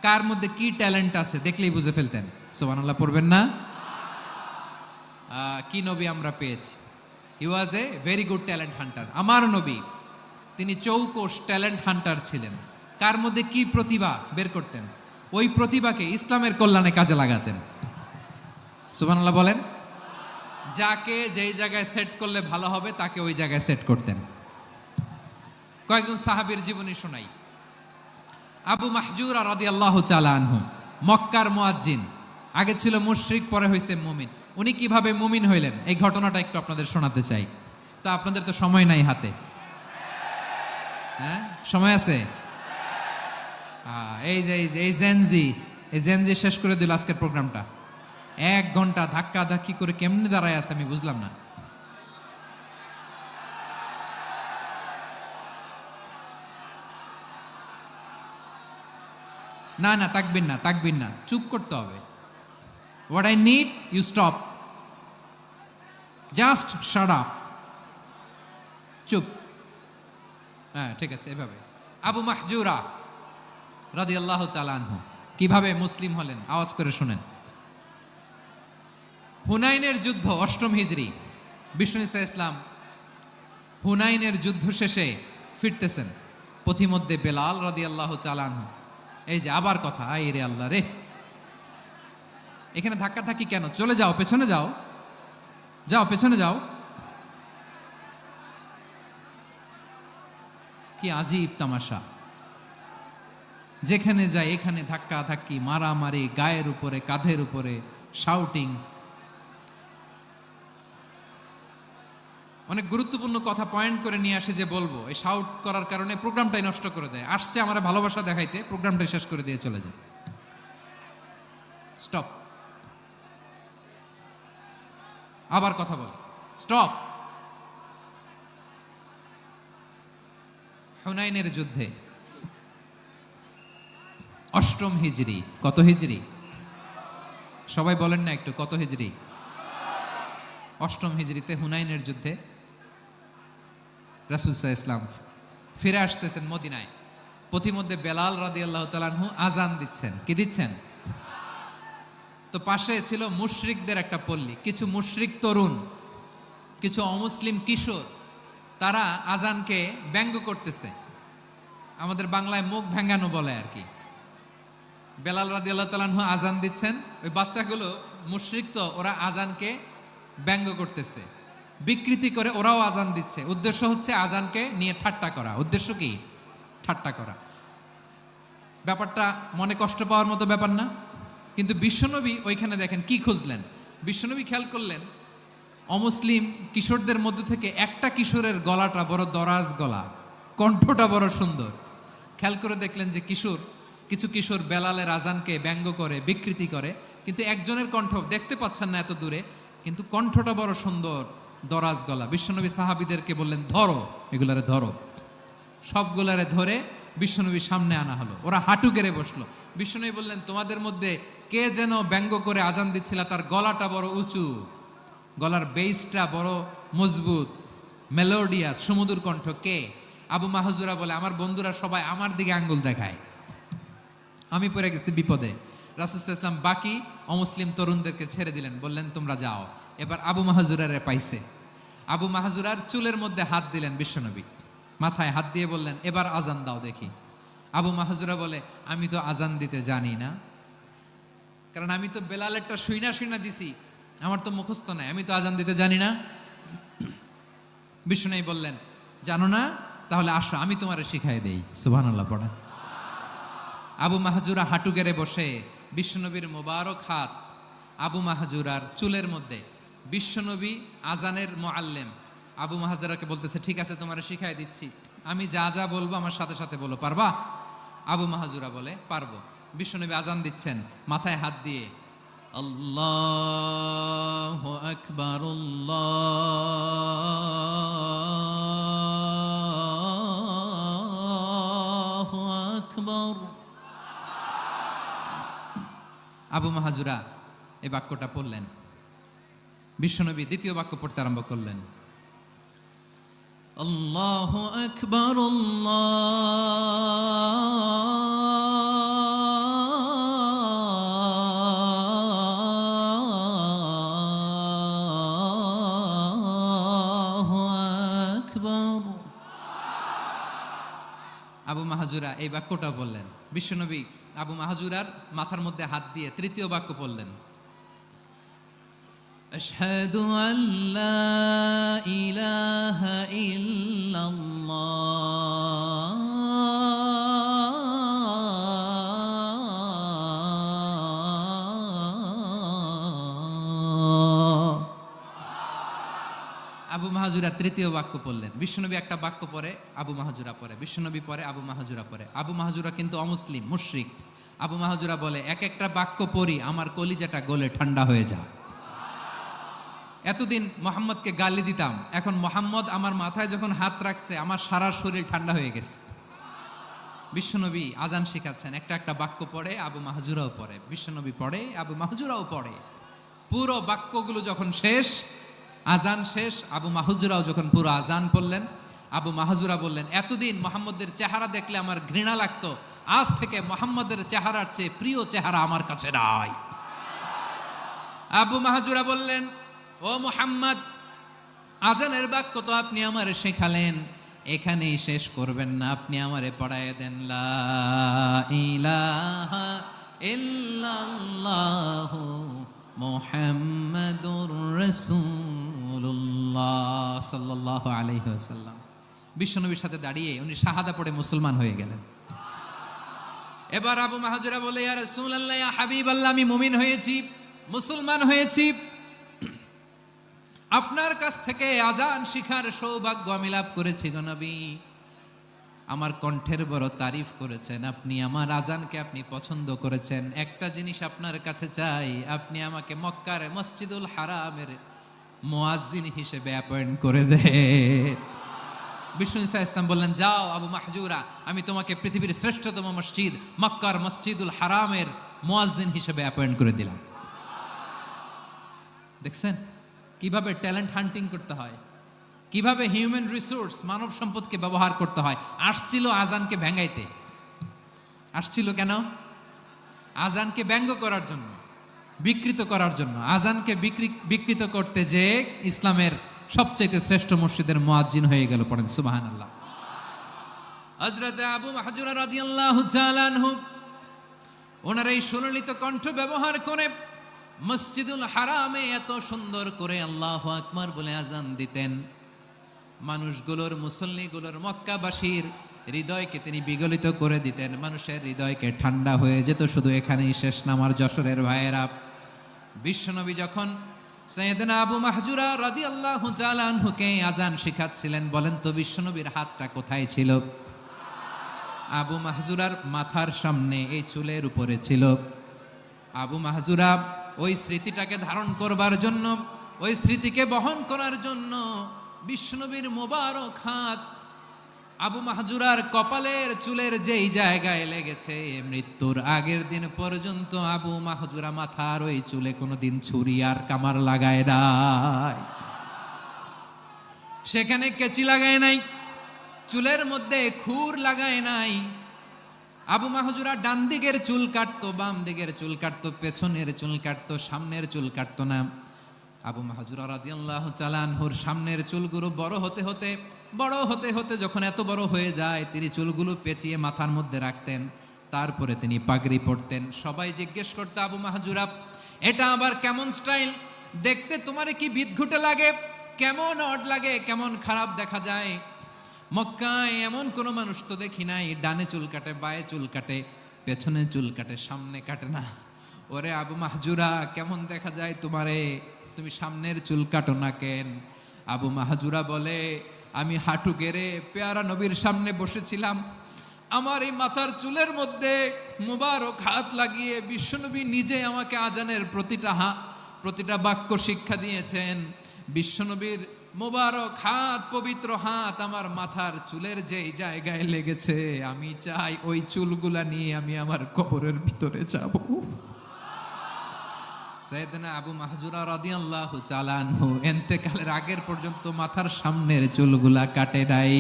কার মধ্যে কি ট্যালেন্ট আছে দেখলেই বুঝে ফেলতেন। সুবহানাল্লাহ পড়বেন না? কি নবী আমরা পেয়েছি! He was a very good talent hunter. আমার নবী তিনি চৌকস ট্যালেন্ট হান্টার ছিলেন। কার মধ্যে কি প্রতিভা বের করতেন, ওই প্রতিভাকে ইসলামের কল্যাণে কাজে লাগাতেন। সুবহানাল্লাহ বলেন। যাকে যেই জায়গায় সেট করলে ভালো হবে তাকে ওই জায়গায় সেট করতেন। কয়েকজন সাহাবীর জীবনী শোনাই। আবু মাহজুরা রাদিয়াল্লাহু তাআলা আনহু, মক্কার মুয়াজ্জিন, আগে ছিল মুশরিক, পরে হয়েছে মুমিন। উনি কিভাবে মুমিন হইলেন এই ঘটনাটা একটু আপনাদের শোনাতে চাই। তা আপনাদের তো সময় নাই হাতে। হ্যাঁ, সময় আছে? এই জেনজি শেষ করে দিল আজকের প্রোগ্রামটা। 1 ঘন্টা ধাক্কা ধাক্কি করে কেমনে দাঁড়ায় আছে আমি বুঝলাম না। না না, তাকবির না, চুপ করতে হবে। What I need you stop, just shut up, চুপ। হ্যাঁ, ঠিক আছে, এভাবে। আবু মাহজুরা রাদিয়াল্লাহু তাআলা আনহু কিভাবে মুসলিম হলেন আওয়াজ করে শুনেন। হুনাইনের যুদ্ধ, 8ম হিজরি। বিষ্ণু ইসলাম হুনাইনের যুদ্ধ শেষে ফিরতেছেন, পথিমধ্যে বেলাল রাদিয়াল্লাহু তাআলা আনহু, এই যে আবার কথা, আই রে আল্লাহ রে, এখানে ধাক্কা ধাক্কি কেন? চলে যাও, পেছনে যাও, যাও পেছনে যাও। কি আজীব তামাশা! যেখানে যায় এখানে ধাক্কা ধাক্কি, মারামারি, গায়ের উপরে, কাঁধের উপরে, শাউটিং। অনেক গুরুত্বপূর্ণ কথা পয়েন্ট করে নিয়ে আসে যে বলবো, এই শাউট করার কারণে প্রোগ্রামটাই নষ্ট করে দেয়। আসছে আমার ভালোবাসা দেখাইতে, প্রোগ্রামটাই শেষ করে দিয়ে চলে যায়। স্টপ। আবার কথা বল, স্টপ। হুনাইনের যুদ্ধে 8ম হিজরি। কত হিজরি? সবাই বলেন না একটু, কত হিজরি? 8ম হিজরিতে হুনাইনের যুদ্ধে রাসূল সাল্লাল্লাহু আলাইহি ওয়াসাল্লাম ফিরে আসতেছেন মদিনায়। পথিমধ্যে বেলাল রাদিয়াল্লাহু তাআলা আনহু আজান দিচ্ছেন। কি দিচ্ছেন? তো পাশে ছিল মুশরিকদের একটা পল্লী, কিছু মুশরিক তরুণ, কিছু অমুসলিম কিশোর, তারা আজানকে ব্যঙ্গ করতেছে। আমাদের বাংলায় মুখ ভেঙ্গানো বলে আর কি। বেলাল রাদিয়াল্লাহু তাআলা আনহু আজান দিচ্ছেন, ওই বাচ্চাগুলো মুশরিক, তো ওরা আজানকে ব্যঙ্গ করতেছে, বিকৃতি করে ওরাও আজান দিচ্ছে। উদ্দেশ্য হচ্ছে আজানকে নিয়ে ঠাট্টা করা। উদ্দেশ্য কি? ঠাট্টা করা। ব্যাপারটা মনে কষ্ট পাওয়ার মতো ব্যাপার না? কিন্তু বিশ্বনবী ওইখানে দেখেন কি খুঁজলেন। বিশ্বনবী খেয়াল করলেন অমুসলিম কিশোরদের মধ্য থেকে একটা কিশোরের গলাটা বড় দরাজ গলা, কণ্ঠটা বড় সুন্দর। খেয়াল করে দেখলেন যে কিছু কিশোর বেলালের আজানকে ব্যঙ্গ করে, বিকৃতি করে, কিন্তু একজনের কণ্ঠ দেখতে পাচ্ছেন না এত দূরে, কিন্তু কণ্ঠটা বড় সুন্দর, দরাজ গলা। বিশ্বনবী সাহাবীদেরকে বললেন, ধরো এগুলারে, ধরো। সবগুলারে ধরে বিশ্বনবীর সামনে আনা হলো। ওরা হাঁটু গেড়ে বসলো। বিশ্বনবী বললেন, তোমাদের মধ্যে কে যেন ব্যঙ্গ করে আজান দিচ্ছিল, তার গলাটা বড় উঁচু, গলার বেসটা বড় মজবুত, মেলোডিয়াস, সুমধুর কণ্ঠ। কে? আবু মাহজুরা বলে, আমার বন্ধুরা সবাই আমার দিকে আঙ্গুল দেখায়, আমি পড়ে গেছি বিপদে। রাসূল সাল্লাল্লাহু আলাইহি ওয়াসাল্লাম বাকি অমুসলিম তরুণদেরকে ছেড়ে দিলেন, বললেন তোমরা যাও। এবার আবু মাহজুরারে পাইছে। আবু মাহজুরার চুলের মধ্যে হাত দিলেন বিশ্বনবী, মাথায় হাত দিয়ে বললেন, এবার আজান দাও দেখি। আবু মাহজুরা বলে, আমি তো আজান দিতে জানি না, কারণ আমি তো বেলালেরটা শুইনা দিছি, আমার তো মুখস্থ নাই, আমি তো আজান দিতে জানি না। বিশ্বনবী বললেন, জানো না? তাহলে আসো, আমি তোমারে শিখাই দেই। সুবহানাল্লাহ পড়া। আবু মাহজুরা হাঁটু গেড়ে বসে বিশ্বনবীর মোবারক হাত আবু মাহজুরার চুলের মধ্যে, বিশ্বনবী আজানের মুআল্লিম আবু মাহাজুরাকে বলতেছে, ঠিক আছে তোমারে শিখাই দিচ্ছি, আমি যা যা বলবো আমার সাথে সাথে বলো, পারবা? আবু মাহাজুরা বলে, পারবো। বিশ্বনবী আজান দিচ্ছেন, মাথায় হাত দিয়ে আল্লাহু আকবার, আল্লাহু আকবার। আবু মাহাজুরা এই বাক্যটা পড়লেন। বিশ্বনবী দ্বিতীয় বাক্য পড়তে আরম্ভ করলেন, আল্লাহু আকবার, আল্লাহু আকবার। আবু মাহাজুরা এই বাক্যটা বললেন। বিশ্বনবী আবু মাহাজুরার মাথার মধ্যে হাত দিয়ে তৃতীয় বাক্য বললেন, আশহাদু আল্লা ইলাহা ইল্লাল্লাহ, আবু মাহাজুরা তৃতীয় বাক্য পড়লেন। বিশ্বনবী একটা বাক্য পরে আবু মাহাজুরা পরে, বিশ্বনবী পরে আবু মাহাজুরা পরে। আবু মাহাজুরা কিন্তু অমুসলিম, মুশরিক। আবু মাহাজুরা বলে, এক একটা বাক্য পড়ি আমার কলিজাটা গলে ঠান্ডা হয়ে যায়। এতদিন মোহাম্মদকে গালি দিতাম, এখন মোহাম্মদ আমার মাথায় যখন হাত রাখছে আমার সারা শরীর ঠান্ডা হয়ে গেছে। বিশ্বনবী আজান শিখাচ্ছেন, একটা একটা বাক্য পড়ে আবু মাহাজুরাও পড়ে, বিশ্বনবী পড়ে আবু মাহাজুরাও পড়ে। পুরো বাক্যগুলো যখন শেষ, আজান শেষ, আবু মাহাজুরাও যখন পুরো আজান পড়লেন, আবু মাহাজুরা বললেন, এতদিন মোহাম্মদের চেহারা দেখলে আমার ঘৃণা লাগতো, আজ থেকে মোহাম্মদের চেহারার চেয়ে প্রিয় চেহারা আমার কাছে নাই। আবু মাহাজুরা বললেন, ও মুহাম্মদ, আজানের বাক্য তো আপনি আমারে শেখালেন, এখানেই শেষ করবেন না, আপনি আমারে পড়ায় দেন, লা ইলাহা ইল্লাল্লাহু মুহাম্মাদুর রাসূলুল্লাহ সাল্লাল্লাহু আলাইহি ওয়াসাল্লাম। বিশ্বনবীর সাথে দাঁড়িয়ে উনি শাহাদা পড়ে মুসলমান হয়ে গেলেন। এবার আবু মাহাজুরা বলে, ইয়া রাসূলুল্লাহ, ইয়া হাবিবাল্লাহ, আমি মুমিন হয়েছি, মুসলমান হয়েছি, আপনার কাছ থেকে আজান শিখার সৌভাগ্য আমি লাভ করেছি গো নবী। আমার কণ্ঠের বড় তারিফ করেছেন, আপনি আমার আজানকে আপনি পছন্দ করেছেন। একটা জিনিস আপনার কাছে চাই, আপনি আমাকে মক্কার মসজিদুল হারামের মুয়াজ্জিন হিসেবে অ্যাপয়েন্ট করে দেন। বিষ্ণু ঈসা ইসলাম বললেন, যাও আবু মাহজুরা, আমি তোমাকে পৃথিবীর শ্রেষ্ঠতম মসজিদ মক্কার মসজিদুল হারামের মুয়াজ্জিন হিসেবে অ্যাপয়েন্ট করে দিলাম। দেখছেন কিভাবে ট্যালেন্ট হান্টিং করতে হয়, কিভাবে হিউম্যান রিসোর্স মানব সম্পদকে ব্যবহার করতে হয়। আসছিল আজানকে ভেঙাইতে, আসছিল কেন? আজানকে ব্যঙ্গ করার জন্য, বিকৃত করার জন্য। আজানকে বিকৃত করতে যে ইসলামের সবচেয়ে শ্রেষ্ঠ মসজিদের মুয়াজ্জিন হয়ে গেল। পড়েন সুবহানাল্লাহ। হযরত আবু মাহজুরা রাদিয়াল্লাহু তাআলা আনহু ওনার এই সুললিত কণ্ঠ ব্যবহার করে মসজিদুল হারামে এত সুন্দর করে আল্লাহু আকবার বলে আজান দিতেন, মানুষগুলোর, মুসল্লিগুলোর, মক্কাবাসীর হৃদয়কে তিনি বিগলিত করে দিতেন, মানুষের হৃদয়কে ঠান্ডা হয়ে যেত। শুধু এখানেই শেষ না আমার যশোরের ভাইয়েরা। বিশ্বনবী যখন সাইয়েদনা আবু মাহজুরা রাদিয়াল্লাহু তাআলা আনহুকে আজান শিখাচ্ছিলেন, বলেন তো বিশ্বনবীর হাতটা কোথায় ছিল? আবু মাহজুরার মাথার সামনে, এই চুলের উপরে ছিল। আবু মাহজুরা ওই স্মৃতিটাকে ধারণ করবার জন্য, ওই স্মৃতিকে বহন করার জন্য বিশ্বনবীর মোবারক হাত আবু মাহজুরার কপালের চুলের যেই জায়গায় লেগেছে, মৃত্যুর আগের দিন পর্যন্ত আবু মাহজুরা মাথার ওই চুলে কোনোদিন ছুরি আর কামার লাগায় নাই, সেখানে কেচি লাগায় নাই, চুলের মধ্যে খুর লাগায় নাই। আবু মাহজুরা ডান দিকের চুল কাটতো, বাম দিকের চুল কাটতো, পেছনের চুল কাটতো, সামনের চুল কাটতো না। আবু মাহজুরা রাদিয়াল্লাহু তাআলা আনহুর সামনের চুলগুলো বড় হতে হতে যখন এত বড় হয়ে যায়, তিনি চুলগুলো পেঁচিয়ে মাথার মধ্যে রাখতেন, তারপরে তিনি পাগড়ি পরতেন। সবাই জিজ্ঞেস করতো, আবু মাহজুরা, এটা আবার কেমন স্টাইল? দেখতে তোমার কি বিদঘুটে লাগে, কেমন অড লাগে, কেমন খারাপ দেখা যায়। মক্কায় এমন কোনো মানুষ তো দেখি নাই, ডানে চুল কাটে, বায়ে চুল কাটে, পেছনে চুল কাটে, সামনে কাটে না। ওরে আবু মাহজুরা, কেমন দেখা যায় তোমারে? তুমি সামনের চুল কাটো না কেন? আবু মাহজুরা বলে, আমি হাঁটু গেড়ে পেয়ারা নবীর সামনে বসেছিলাম, আমার এই মাথার চুলের মধ্যে মুবারক হাত লাগিয়ে বিশ্বনবী নিজে আমাকে আজানের প্রতিটা বাক্য শিক্ষা দিয়েছেন। বিশ্বনবীর মোবারক হাত, পবিত্র হাত আমার মাথার চুলের যেই জায়গায় লেগেছে, আমি চাই ওই চুলগুলা নিয়ে আমি আমার কবরের ভিতরে যাব। সাইয়েদনা আবু মাহজুরা রাদিয়াল্লাহু তাআলা আনহু ইন্তেকালের আগের পর্যন্ত মাথার সামনের চুলগুলা কাটে নাই।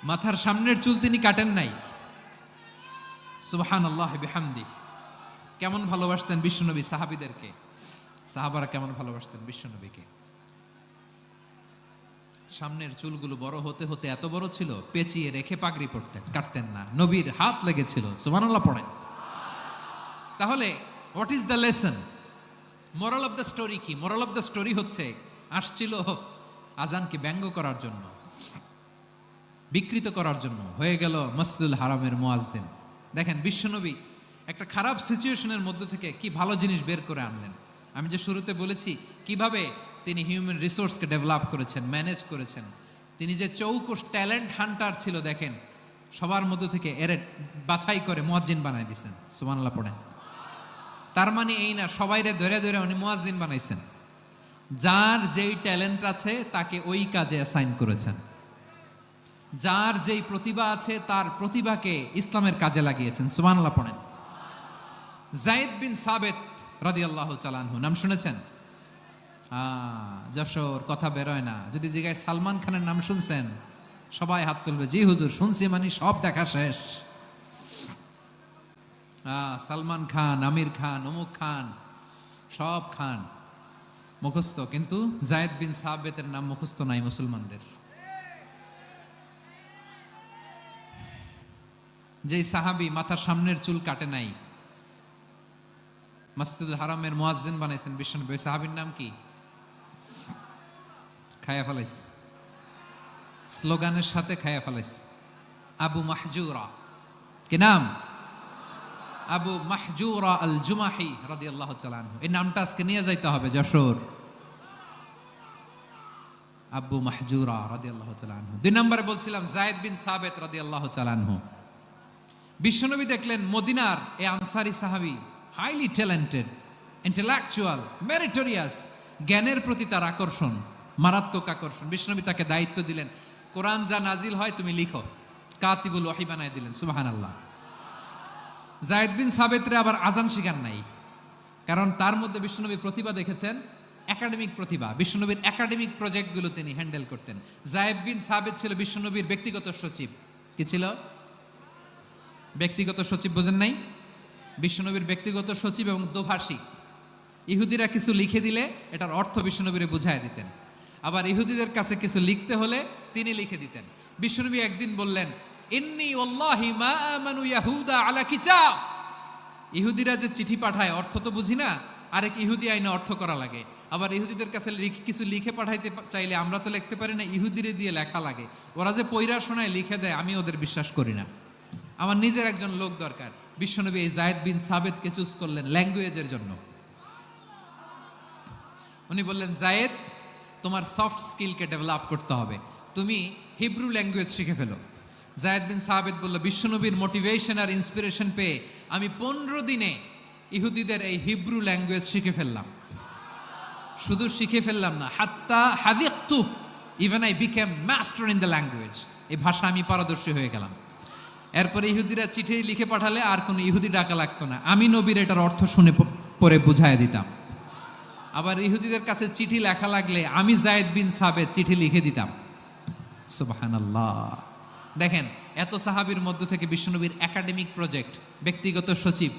মাথার সামনের চুল তিনি কাটেন নাই। সুবহানাল্লাহি বিহামদি। কেমন ভালোবাসতেন বিশ্বনবী সাহাবীদেরকে, সাহাবারা কেমন ভালোবাসতেন বিশ্বনবীকে। সামনের চুলগুলো বড় হতে হতে এত বড় ছিল, পেঁচিয়ে রেখে পাগড়ি পরতেন, কাটতেন না। নবীর হাত লেগেছিল। সুবহানাল্লাহ পড়েন। তাহলে what is the lesson? Moral of the story কি? মোরাল অফ দ্য স্টোরি হচ্ছে, আসছিল আজানকে ব্যঙ্গ করার জন্য, বিকৃত করার জন্য, হয়ে গেল মসজিদুল হারামের মুয়াজ্জিন। দেখেন বিশ্বনবী একটা খারাপ সিচুয়েশনের মধ্যে থেকে কি ভালো জিনিস বের করে আনলেন। আমি যে শুরুতে বলেছি কিভাবে তিনি হিউম্যান রিসোর্সকে ডেভেলপ করেছেন, ম্যানেজ করেছেন। তিনি যে চৌকস ট্যালেন্ট হান্টার ছিল, দেখেন সবার মধ্যে থেকে এর বাছাই করে মুয়াজ্জিন বানাই দিয়েছেন। সুবহানাল্লাহ পড়েন। তার মানে এই না সবাইরে ধরে ধরে উনি মুয়াজ্জিন বানাইছেন। যার যেই ট্যালেন্ট আছে তাকে ওই কাজে অ্যাসাইন করেছেন। যার যেই প্রতিভা আছে তার প্রতিভাকে ইসলামের কাজে লাগিয়েছেন। সুবহানাল্লাহ পড়েন। যায়েদ বিন সাবিত রাদিয়াল্লাহু তাআলা আনহু নাম শুনেছেন? যশোর কথা বেরোয় না। যদি জিগায় সালমান খানের নাম শুনছেন, সবাই হাত তুলবে, জি হুজুর শুনছি, মানে সব দেখা শেষ। সালমান খান, আমির খান, অমুক খান, সব খান মুখস্থ, কিন্তু যায়েদ বিন সাবিতের নাম মুখস্থ নাই মুসলমানদের। যেই সাহাবী মাথার সামনের চুল কাটে নাই, মসজিদুল হারামের মুয়াজ্জিন বানাইছেন বিশ্বনবী, ওই সাহাবীর নাম কি? খায়া ফেলাইস, স্লোগানের সাথে খায়া ফেলাইস। আবু মাহজুরা। কি নাম? আবু মাহজুরা আল জুমাহি রাদিয়াল্লাহু তাআলা আনহু। এই নামটা আজকে নিয়ে যাইতে হবে যশোর। আবু মাহজুরা রাদিয়াল্লাহু তাআলা আনহু। দুই নম্বরে বলছিলাম যায়েদ বিন সাবিত রাদিয়াল্লাহু তাআলা আনহু। বিশ্বনবী দেখলেন মদিনার এই আনসারী সাহাবী হাইলি ট্যালেন্টেড, ইন্টেলেকচুয়াল, মেরিটোরিয়াস, জ্ঞানের প্রতি তার আকর্ষণ, মারাত্মক আকর্ষণ। বিশ্বনবী তাকে দায়িত্ব দিলেন, কোরআন যা নাজিল হয় তুমি লিখো, কাতিবুল ওয়াহি বানায় দিলেন। সুবহানাল্লাহ। যায়েদ বিন সাবিতরে আবার আজান শিখান নাই, কারণ তার মধ্যে বিশ্বনবী প্রতিভা দেখেছেন, একাডেমিক প্রতিভা। বিশ্বনবীর একাডেমিক প্রজেক্টগুলো তিনি হ্যান্ডেল করতেন। যায়েদ বিন সাবিত ছিল বিশ্বনবীর ব্যক্তিগত সচিব। কি ছিল? ব্যক্তিগত সচিব। বোঝেন নাই? বিশ্বনবীর ব্যক্তিগত সচিব এবং দোভাষী। ইহুদিরা কিছু লিখে দিলে এটার অর্থ বিশ্বনবীরে বুঝায় দিতেন। আবার ইহুদিদের কাছে কিছু লিখতে হলে তিনি লিখে দিতেন। বিশ্বনবী একদিন বললেন, ইন্নী ওয়াল্লাহি মা আমানু ইয়াহুদা আলা কিতাব। ইহুদিরা যে চিঠি পাঠায় অর্থ তো বুঝি না, আরেক ইহুদি আইনে অর্থ করা লাগে। আবার ইহুদিদের কাছে কিছু লিখে পাঠাইতে চাইলে আমরা তো লিখতে পারি না, ইহুদিরে দিয়ে লেখা লাগে। ওরা যে পয়রা শোনায় লিখে দেয়, আমি ওদের বিশ্বাস করি না। আমার নিজের একজন লোক দরকার। বিশ্বনবী এই যায়েদ বিন সাবিতকে চুজ করলেন ল্যাঙ্গুয়েজের জন্য। উনি বললেন, যায়েদ তোমার সফট স্কিলকে ডেভেলপ করতে হবে, তুমি হিব্রু ল্যাঙ্গুয়েজ শিখে ফেলো। যায়েদ বিন সাবিত বলল, বিশ্বনবীর মোটিভেশন আর ইন্সপিরেশন পেয়ে আমি 15 দিনে ইহুদিদের এই হিব্রু ল্যাঙ্গুয়েজ শিখে ফেললাম। শুধু শিখে ফেললাম না, হাত্তা হাদিকতু, even I became master in the language. এই ভাষা আমি পারদর্শী হয়ে গেলাম। এরপরে ইহুদিরা চিঠি লিখে পাঠালে আর কোনো ইহুদি ডাকা লাগতো না, আমি নবীর এটার অর্থ শুনে পরে বুঝায় দিতাম। আবার ইহুদিদের কাছে চিঠি লেখা লাগলে আমি যায়েদ বিন সাবিত চিঠি লিখে দিতাম। সুবহানাল্লাহ। দেখেন এত সাহাবীর মধ্য থেকে বিশ্বনবীর একাডেমিক প্রজেক্ট, ব্যক্তিগত সচিব,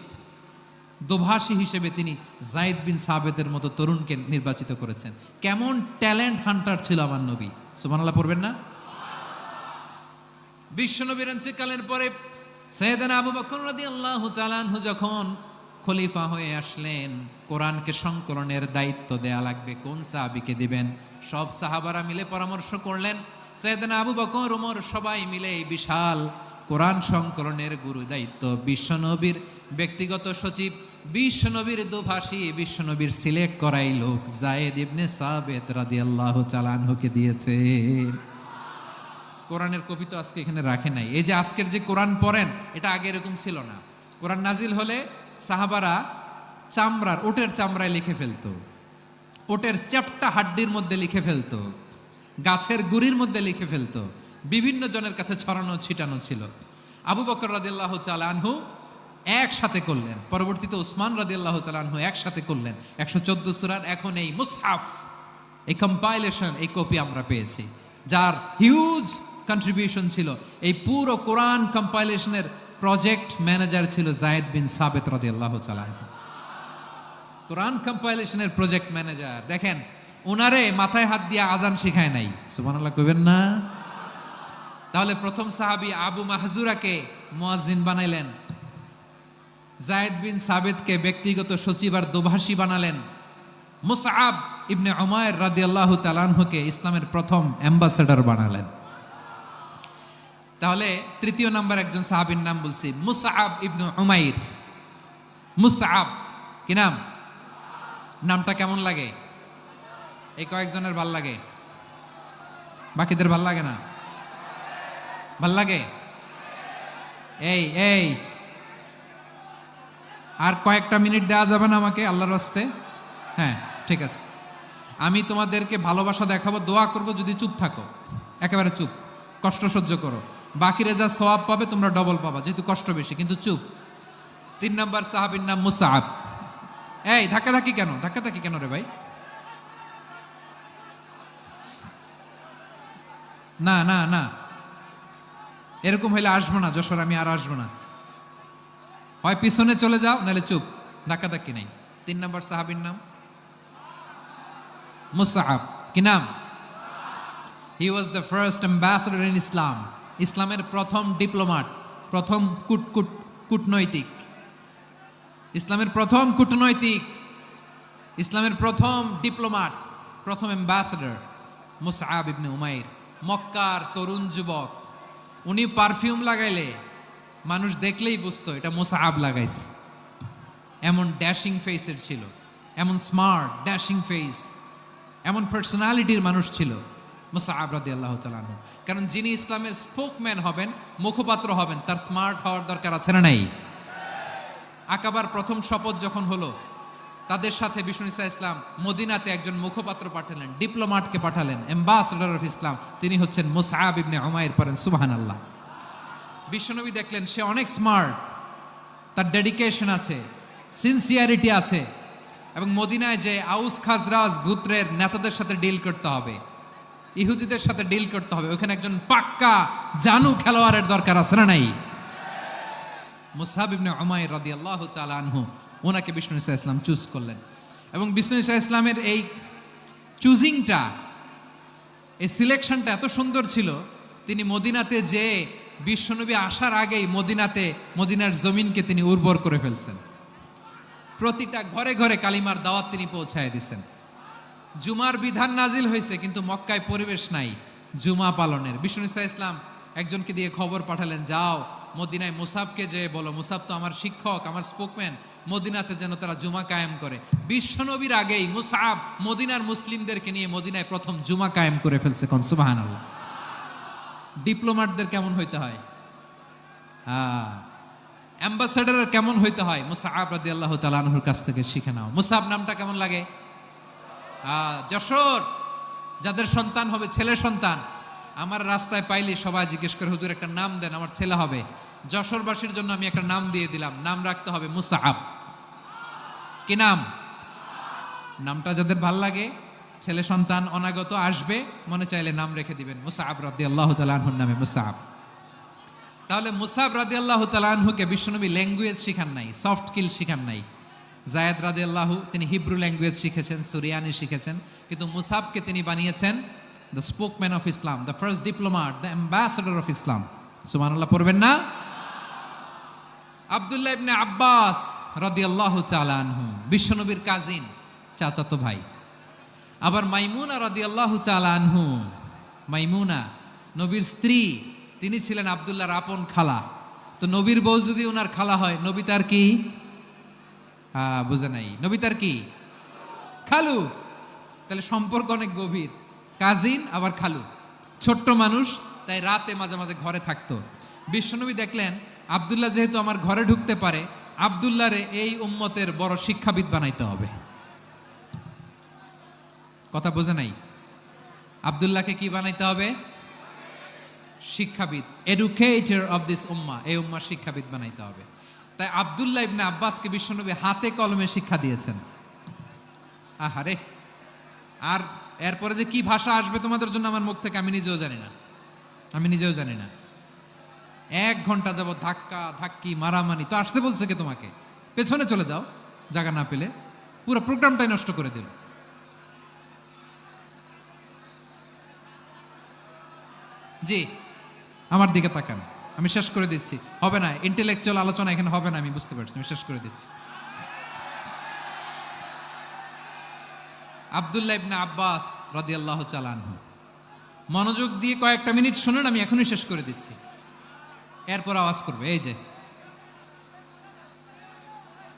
দোভাষী হিসেবে তিনি যায়েদ বিন সাবিতের মতো তরুণকে নির্বাচিত করেছেন। কেমন ট্যালেন্ট হান্টার ছিল আমার নবী। সুবহানাল্লাহ পড়বেন না? বিশ্বনবীর ইন্তেকালের পরে সাইয়েদনা আবু বকর রাদিয়াল্লাহু তাআলা আনহু যখন খলিফা হয়ে আসলেন, কোরআনকে সংকলনের দায়িত্ব দেয়া লাগবে, কোন সাহাবীকে দিবেন? সব সাহাবারা মিলে পরামর্শ করলেন। সাইয়েদনা আবু বকর, ওমর সবাই মিলে এই বিশাল কোরআন সংকলনের গুরু দায়িত্ব বিশ্বনবীর ব্যক্তিগত সচিব, বিশ্বনবীর দোভাষী, বিশ্বনবীর সিলেক্ট করাই লোক যায়েদ ইবনে সাবিত রাদিয়াল্লাহু তাআলা আনহুকে দিয়েছে। কোরআনের কপি তো আজকে এখানে রাখে নাই। এই যে আজকের যে কোরআন পড়েন, এটা আগে এরকম ছিল না। কোরআন নাজিল হলে সাহাবারা ওটের চামড়ায় লিখে ফেলতো, ওটের চ্যাপ্টা হাড্ডির মধ্যে লিখে ফেলতো, গাছের গুড়ির মধ্যে লিখে ফেলতো, বিভিন্ন জনের কাছে ছড়ানো ছিটানো ছিল। আবু বকর রাদিয়াল্লাহু তাআলা আনহু একসাথে করলেন, পরবর্তীতে উসমান রাদিয়াল্লাহু তাআলা আনহু একসাথে করলেন। 114 সূরার এখন এই মুসহাফ, এই কম্পাইলেশন, এই কপি আমরা পেয়েছি, যার হিউজ কন্ট্রিবিউশন ছিল। এই পুরো কোরআন কম্পাইলেশনের প্রজেক্ট ম্যানেজার ছিল যায়েদ বিন সাবিত রাদিয়াল্লাহু তাআলা আনহু। কোরআন কম্পাইলেশনের প্রজেক্ট ম্যানেজার, দেখেন ওনারে মাথায় হাত দিয়ে আজান শিখায় নাই, সুবহানাল্লাহ কইবেন না? তাহলে প্রথম সাহাবী আবু মাহজুরাকে মুয়াজ্জিন বানাইলেন, যায়েদ বিন সাবিতকে ব্যক্তিগত সচিব আর দোভাষী বানালেন, মুসআব ইবনে উমাইর রাদিয়াল্লাহু তাআলা আনহুকে ইসলামের প্রথম অ্যাম্বাসেডর বানালেন। তাহলে তৃতীয় নাম্বার একজন সাহাবীর নাম বলছি, মুসআব ইবনে উমাইর। মুসআব কি নাম? নামটা কেমন লাগে? এই কয়েকজনের ভাল লাগে, বাকিদের ভাল লাগে না? ভাল লাগে? এই এই আর কয়েকটা মিনিট দেওয়া যাবে না আমাকে আল্লাহর রাস্তে? হ্যাঁ ঠিক আছে, আমি তোমাদেরকে ভালোবাসা দেখাবো, দোয়া করব, যদি চুপ থাকো, একেবারে চুপ, কষ্ট সহ্য করো, বাকিরা যা সওয়াব পাবে তোমরা ডবল পাবা, যেহেতু কষ্ট বেশি, কিন্তু চুপ। 3 নম্বর সাহাবীর নাম মুসআব। এই ধাক্কাধাক্কি কেন রে ভাই? না না না, এরকম হইলে আসবো না যশোর, আমি আর আসবো না। হয় পিছনে চলে যাও, নাহলে চুপ, ধাক্কাধাক্কি নেই। 3 নম্বর সাহাবীর নাম মুসআব। কি নাম? He was the first ambassador in Islam. ইসলামের প্রথম ডিপ্লোমাট, প্রথম কূটনৈতিক, ইসলামের প্রথম কূটনৈতিক, ইসলামের প্রথম ডিপ্লোমাট, প্রথম অ্যাম্বাসেডর মুসআব ইবনে উমাইর। মক্কার তরুণ যুবক, উনি পারফিউম লাগাইলে মানুষ দেখলেই বুঝতো এটা মুসআব লাগাইছে। এমন ড্যাশিং ফেসের ছিল, এমন স্মার্ট ড্যাশিং ফেস, এমন পার্সোনালিটির মানুষ ছিল মুসআব রাদিয়াল্লাহু তাআলা আনহু। কারণ যিনি ইসলামের স্পোকম্যান হবেন, মুখপাত্র হবেন, তার স্মার্ট হওয়ার দরকার আছে না নাই? আকাবার প্রথম শপথ যখন হলো, তাদের সাথে বিষ্ণু ঈসা ইসলাম মদিনাতে একজন মুখপাত্র পাঠালেন, ডিপ্লোমাটকে পাঠালেন, অ্যাম্বাসেডর অফ ইসলাম, তিনি হচ্ছেন মুসআব ইবনে উমাইর। পড়েন সুবহানাল্লাহ। বিশ্বনবী দেখলেন সে অনেক স্মার্ট, তার ডেডিকেশন আছে, সিনসিয়ারিটি আছে, এবং মদিনায় যে আউস খাজরাজ গোত্রের নেতাদের সাথে ডিল করতে হবে, ইহুদিদের সাথে ডিল করতে হবে, ওখানে একজন পাক্কা জানু খেলোয়াড়ের দরকার আছে না নাই? মুসআব ইবনে উমাইর রাদিয়াল্লাহু তাআলা আনহু, ওনাকে বিষ্ণু ঈসা ইসলাম চুজ করলেন। এবং বিষ্ণু ঈসা ইসলামের এই চুজিংটা, এই সিলেকশনটা এত সুন্দর ছিল, তিনি মদিনাতে যে বিশ্বনবী আসার আগেই মদিনার জমিনকে তিনি উর্বর করে ফেলছেন। প্রতিটা ঘরে ঘরে কালিমার দাওয়াত তিনি পৌঁছায় দিচ্ছেন। জুমার বিধান নাজিল হয়েছে, কিন্তু মক্কায় পরিবেশ নাই জুমা পালনের। বিষ্ণু ঈসা ইসলাম একজনকে দিয়ে খবর পাঠালেন, যাও মদিনায় মুসাবকে যে বলো, মুসাব তো আমার শিক্ষক, আমার স্পোকম্যান, মদিনাতে যেন তারা জুমা কায়েম করে। বিশ্বনবীর আগেই মুসআব মদিনার মুসলিমদেরকে নিয়ে মদিনায় প্রথম জুমা কায়েম করে ফেলছে। কোন সুবহানাল্লাহ। ডিপ্লোমাটদের কেমন হইতে হয়, অ্যাম্বাসেডারের কেমন হইতে হয়, মুসআব রাদিয়াল্লাহু তাআলা আনহুর কাছ থেকে শিখে নাও। মুসআব নামটা কেমন লাগে? যশোর যাদের সন্তান হবে, ছেলে সন্তান, আমার রাস্তায় পাইলে সবাই জিজ্ঞেস করে, হুজুর একটা নাম দেন, আমার ছেলে হবে। যশোরবাসীর জন্য আমি একটা নাম দিয়ে দিলাম, নাম রাখতে হবে মুসআব। কি নাম? নামটা যাদের ভাল লাগে, ছেলে সন্তান অনাগত আসবে, মনে চাইলে নাম রেখে দিবেন মুসআব রাদিয়াল্লাহু তাআলা আনহুর নামে মুসআব। তাহলে মুসআব রাদিয়াল্লাহু তাআলা আনহুকে বিশ্বনবী ল্যাঙ্গুয়েজ শিখান নাই, সফট স্কিল শিখান নাই। যায়েদ রাদিয়াল্লাহু তিনি হিব্রু ল্যাঙ্গুয়েজ শিখেছেন, সুরিয়ানি শিখেছেন, কিন্তু মুসআবকে তিনি বানিয়েছেন the spokesman of Islam, the first diplomat, the ambassador of Islam. সুবহানাল্লাহ পড়বেন না? আব্দুল্লাহ ইবনে আব্বাস রাদিয়াল্লাহু তাআলা আনহু বিশ্বনবীর কাজিন, চাচাতো ভাই। আবার মাইমুনা রাদিয়াল্লাহু তাআলা আনহু, মাইমুনা নবীর স্ত্রী, তিনি ছিলেন আব্দুল্লাহর আপন খালা। তো নবীর বউ যদি ওনার খালা হয়, নবী তার কি? বুঝে নাই, নবী তার কি? খালু। তাহলে সম্পর্ক অনেক গভীর, কাজিন আবার খালু, ছোট্ট মানুষ, তাই রাতে মাঝে মাঝে ঘরে থাকতো। বিশ্বনবী দেখলেন আব্দুল্লাহ যেহেতু আমার ঘরে ঢুকতে পারে, আব্দুল্লাহরে এই উম্মতের বড় শিক্ষাবিদ বানাইতে হবে। কথা বোঝে নাই? আব্দুল্লাহকে কি বানাইতে হবে? শিক্ষাবিদ, এডুকেটর অফ দিস উম্মাহ, এই উম্মার শিক্ষাবিদ বানাইতে হবে। তাই আব্দুল্লাহ ইবনে আব্বাসকে বিশ্বনবী হাতে কলমে শিক্ষা দিয়েছেন। আহারে, আর এরপরে যে কি ভাষা আসবে তোমাদের জন্য আমার মুখ থেকে আমি নিজেও জানি না। 1 ঘন্টা যাবত ধাক্কা ধাক্কি মারামারি। তো আসতে বলছে কে তোমাকে? পেছনে চলে যাও, জায়গা না পেলে। পুরো প্রোগ্রামটাই নষ্ট করে দিল। জি, আমার দিকে তাকান, আমি শেষ করে দিচ্ছি। হবে না, ইন্টেলেকচুয়াল আলোচনা এখানে হবে না, আমি বুঝতে পারছি, আমি শেষ করে দিচ্ছি। আব্দুল্লাহ ইবনে আব্বাস রাদিয়াল্লাহু তাআলা আনহু, মনোযোগ দিয়ে কয়েকটা মিনিট শুনুন, আমি এখনই শেষ করে দিচ্ছি। এরপর আওয়াজ করবে। এই যে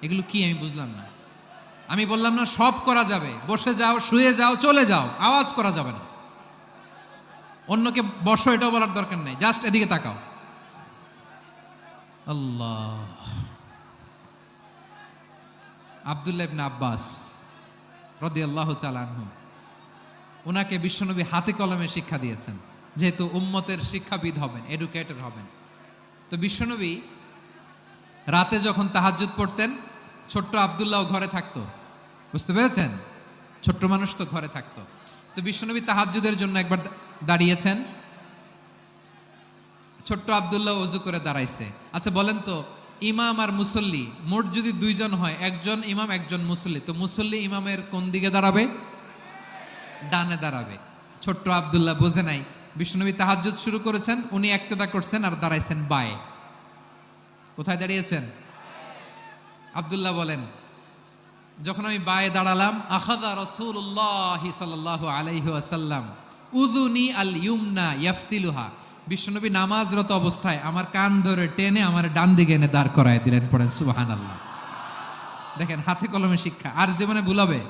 এগুলো কি আমি বুঝলাম না। আমি বললাম না সব করা যাবে, বসে যাও, শুয়ে যাও, চলে যাও, আওয়াজ করা যাবে না। অন্যকে বসো এটাও বলার দরকার নেই, জাস্ট এদিকে তাকাও। আল্লাহ। আব্দুল্লাহ ইবনে আব্বাস রাদিয়াল্লাহু তাআলা আনহু, ওনাকে বিশ্বনবী হাতে কলমে শিক্ষা দিয়েছেন, যেহেতু উম্মতের শিক্ষাবিদ হবেন, এডুকেটর হবেন। তো বিশ্বনবী রাতে যখন তাহাজ্জুদ পড়তেন, ছোট্ট আব্দুল্লাহ ঘরে থাকতো। বুঝতে পেরেছেন? ছোট্ট মানুষ তো ঘরে থাকতো। তো বিশ্বনবী তাহাজ্জুদের জন্য একবার দাঁড়িয়েছেন, ছোট্ট আব্দুল্লাহ ওযু করে দাঁড়াইছে। আচ্ছা বলেন তো, ইমাম আর মুসল্লি মোট যদি 2 জন হয়, একজন ইমাম একজন মুসল্লি, তো মুসল্লি ইমামের কোন দিকে দাঁড়াবে? ডানে দাঁড়াবে। ছোট্ট আব্দুল্লাহ বোঝে নাই, বিশ্বনবী তাহাজ্জুদ শুরু করেছেন, উনি একতেদা করছেন আর দাঁড়াইছেন বায়ে। কোথায় দাঁড়িয়েছেন? আব্দুল্লাহ বলেন, যখন আমি বায়ে দাঁড়ালাম, আখাযা রাসূলুল্লাহ সাল্লাল্লাহু আলাইহি ওয়াসাল্লাম উযুনি আল ইউমনা ইয়াফতিলুহা, বিশ্বনবী নামাজরত অবস্থায় আমার কান ধরে টেনে আমার ডান দিকে এনে দাঁড় করায় দিলেন। পড়েন সুবহানাল্লাহ। দেখেন, হাতে কলমে শিক্ষা। আর জীবনে ভুল হবে?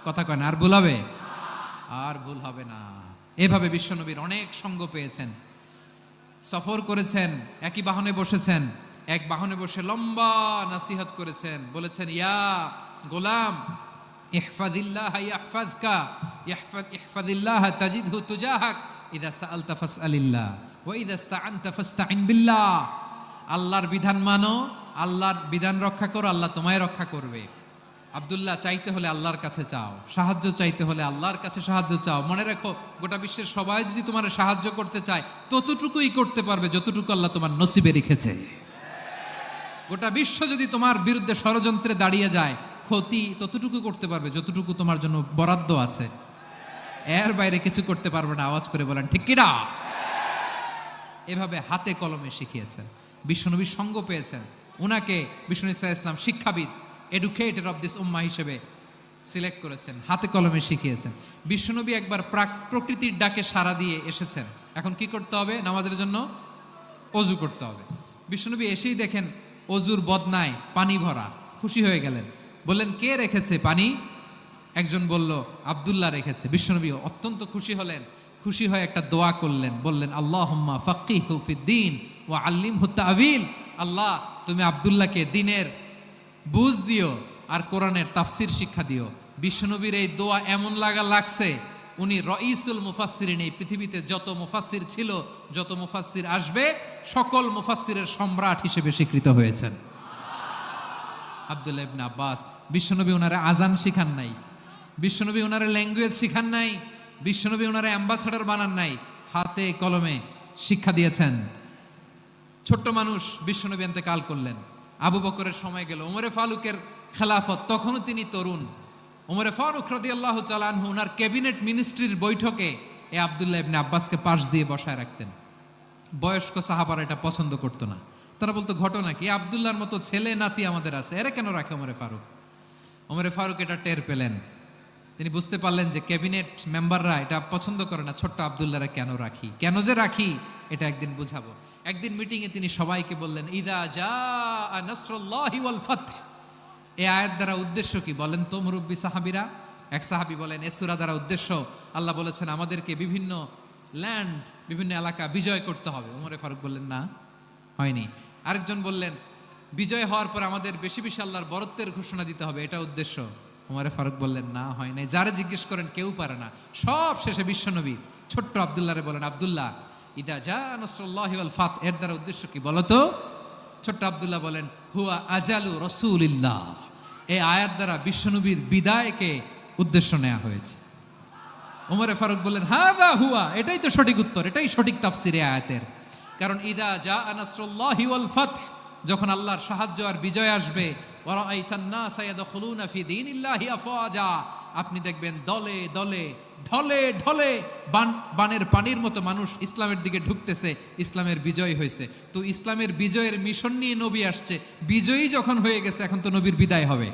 কথা কয় না, আর ভুল হবে? আর ভুল হবে না। এভাবে বিশ্বনবীর অনেক সঙ্গ পেয়েছেন, সফর করেছেন, একই বাহনে বসেছেন, এক বাহনে বসে লম্বা নাসিহত করেছেন, বলেছেন, ইয়া গোলাম ইহফাজিল্লাহ ইয়াহফাজকা, ইহফাজিল্লাহ তাজিদহু তুজাহাক, ইযা সাআলতা ফাসআলিল্লাহ ওয়া ইযা ইসতাআনতা ফাসতাইন বিল্লাহ। আল্লাহর বিধান মানো, আল্লাহর বিধান রক্ষা করো, আল্লাহ তোমায় রক্ষা করবে। আব্দুল্লাহ, চাইতে হলে আল্লাহর কাছে চাও, সাহায্য চাইতে হলে আল্লাহর কাছে সাহায্য চাও। মনে রাখো, গোটা বিশ্বের সবাই যদি তোমার সাহায্য করতে চায়, ততটুকুই করতে পারবে যতটুকু আল্লাহ তোমার নসিবে রেখেছে। গোটা বিশ্ব যদি তোমার বিরুদ্ধে ষড়যন্ত্রে দাঁড়িয়ে যায়, ক্ষতি ততটুকু করতে পারবে যতটুকু তোমার জন্য বরাদ্দ আছে। এর বাইরে কিছু করতে পারবে না। আওয়াজ করে বলেন ঠিক কিনা? এভাবে হাতে কলমে শিখিয়েছেন, বিশ্বনবীর সঙ্গ পেয়েছেন। উনাকে বিষ্ণু ইসলাম শিক্ষাবিদ, এডুকেটর অফ দিস উম্মাহ হিসেবে সিলেক্ট করেছেন, হাতে কলমে শিখিয়েছেন। বিশ্বনবী একবার প্রকৃতির ডাকে সাড়া দিয়ে এসেছেন। এখন কি করতে হবে? নামাজের জন্য অজু করতে হবে। বিশ্বনবী এসেই দেখেন অজুর বদনায় পানি ভরা, খুশি হয়ে গেলেন, বললেন, কে রেখেছে পানি? একজন বলল, আব্দুল্লাহ রেখেছে। বিশ্বনবী অত্যন্ত খুশি হলেন, খুশি হয়ে একটা দোয়া করলেন, বললেন, আল্লাহুম্মা ফাক্কিহু ফিদ্দীন ওয়া আল্লিমহু তা'ওয়ীল। আল্লাহ, তুমি আব্দুল্লাহকে দ্বীনের বুঝ দিও আর কোরআনের তাফসির শিক্ষা দিও। বিশ্বনবীর এই দোয়া এমন লাগছে, উনি রঈসুল মুফাসসিরিন, এই পৃথিবীতে যত মুফাসসির ছিল, যত মুফাসসির আসবে, সকল মুফাসসিরের সম্রাট হিসেবে স্বীকৃত হয়েছেন আব্দুল্লাহ ইবনে আব্বাস। বিশ্বনবী ওনারে আজান শিখান নাই, বিশ্বনবী ওনারে ল্যাঙ্গুয়েজ শিখান নাই, বিশ্বনবী ওনারে অ্যাম্বাসাডর বানান নাই, হাতে কলমে শিক্ষা দিয়েছেন। ছোট্ট মানুষ, বিশ্বনবী ইন্তেকাল করলেন, আবু বকরের সময় গেল, ওমরে ফারুকের খেলাফত, তখনও তিনি তরুণ। ওমরে ফারুক রাদিয়াল্লাহু তাআলা আনহু ওনার ক্যাবিনেট মিনিস্ট্রির বৈঠকে এই আব্দুল্লাহ ইবনে আব্বাসকে পাশ দিয়ে বসায় রাখতেন। বয়স্ক সাহাবারা এটা পছন্দ করতো না। তারা বলতো, ঘটনা কি? আব্দুল্লাহর মতো ছেলে নাতি আমাদের আছে, এরা কেন রাখে ওমরে ফারুক? ওমরে ফারুক এটা টের পেলেন, তিনি বুঝতে পারলেন যে ক্যাবিনেট মেম্বাররা এটা পছন্দ করে না, ছোট্ট আব্দুল্লাহরা কেন রাখি, কেন যে রাখি এটা একদিন বুঝাবো। একদিন মিটিংয়ে তিনি সবাইকে বললেন, ইদা জাআ নাসরুল্লাহি ওয়াল ফাতহ। এই আয়াত দ্বারা উদ্দেশ্য কি বলেন তো মুরব্বী সাহাবীরা? এক সাহাবী বলেন, এই সূরা দ্বারা উদ্দেশ্য আল্লাহ বলেছেন আমাদেরকে বিভিন্ন ল্যান্ড, বিভিন্ন এলাকা বিজয় করতে হবে। ওমরে ফারুক বললেন, না, হয়নি। আরেকজন বললেন, বিজয় হওয়ার পর আমাদের বেশি বেশি আল্লাহর বরত্বের ঘোষণা দিতে হবে, এটা উদ্দেশ্য। ওমরে ফারুক বললেন, না, হয় নাই। যারা জিজ্ঞেস করেন কেউ পারে না। সব শেষে বিশ্বনবী ছোট্ট আব্দুল্লাহরে বলেন, আব্দুল্লাহ, ইদা জাআ নাসরুল্লাহি ওয়াল ফাতহ এর দ্বারা উদ্দেশ্য কি বলো তো? ছোট্ট আব্দুল্লাহ বলেন, হুয়া আজালু রাসূলিল্লাহ। এই আয়াত দ্বারা বিশ্বনবীর বিদায়কে উদ্দেশ্য নেওয়া হয়েছে। ওমরে ফারুক বললেন, হাযা হুয়া, এটাই তো সঠিক উত্তর, এটাই সঠিক তাফসীর এই আয়াতের। কারণ ইদা জাআ নাসরুল্লাহি ওয়াল ফাতহ, যখন আল্লাহর সাহায্য আর বিজয় আসবে, ওয়া রাআইতান নাসা ইয়াদখুলুনা ফি দীনিল্লাহি আফওয়াজা, আপনি দেখবেন দলে দলে ঢলে ঢলে বানের পানির মতো মানুষ ইসলামের দিকে ঢুকতেছে। ইসলামের বিজয় হয়েছে। তো ইসলামের বিজয়ের মিশন নিয়ে নবী আসছে। বিজয়ী যখন হয়ে গেছে, এখন তো নবীর বিদায় হবে।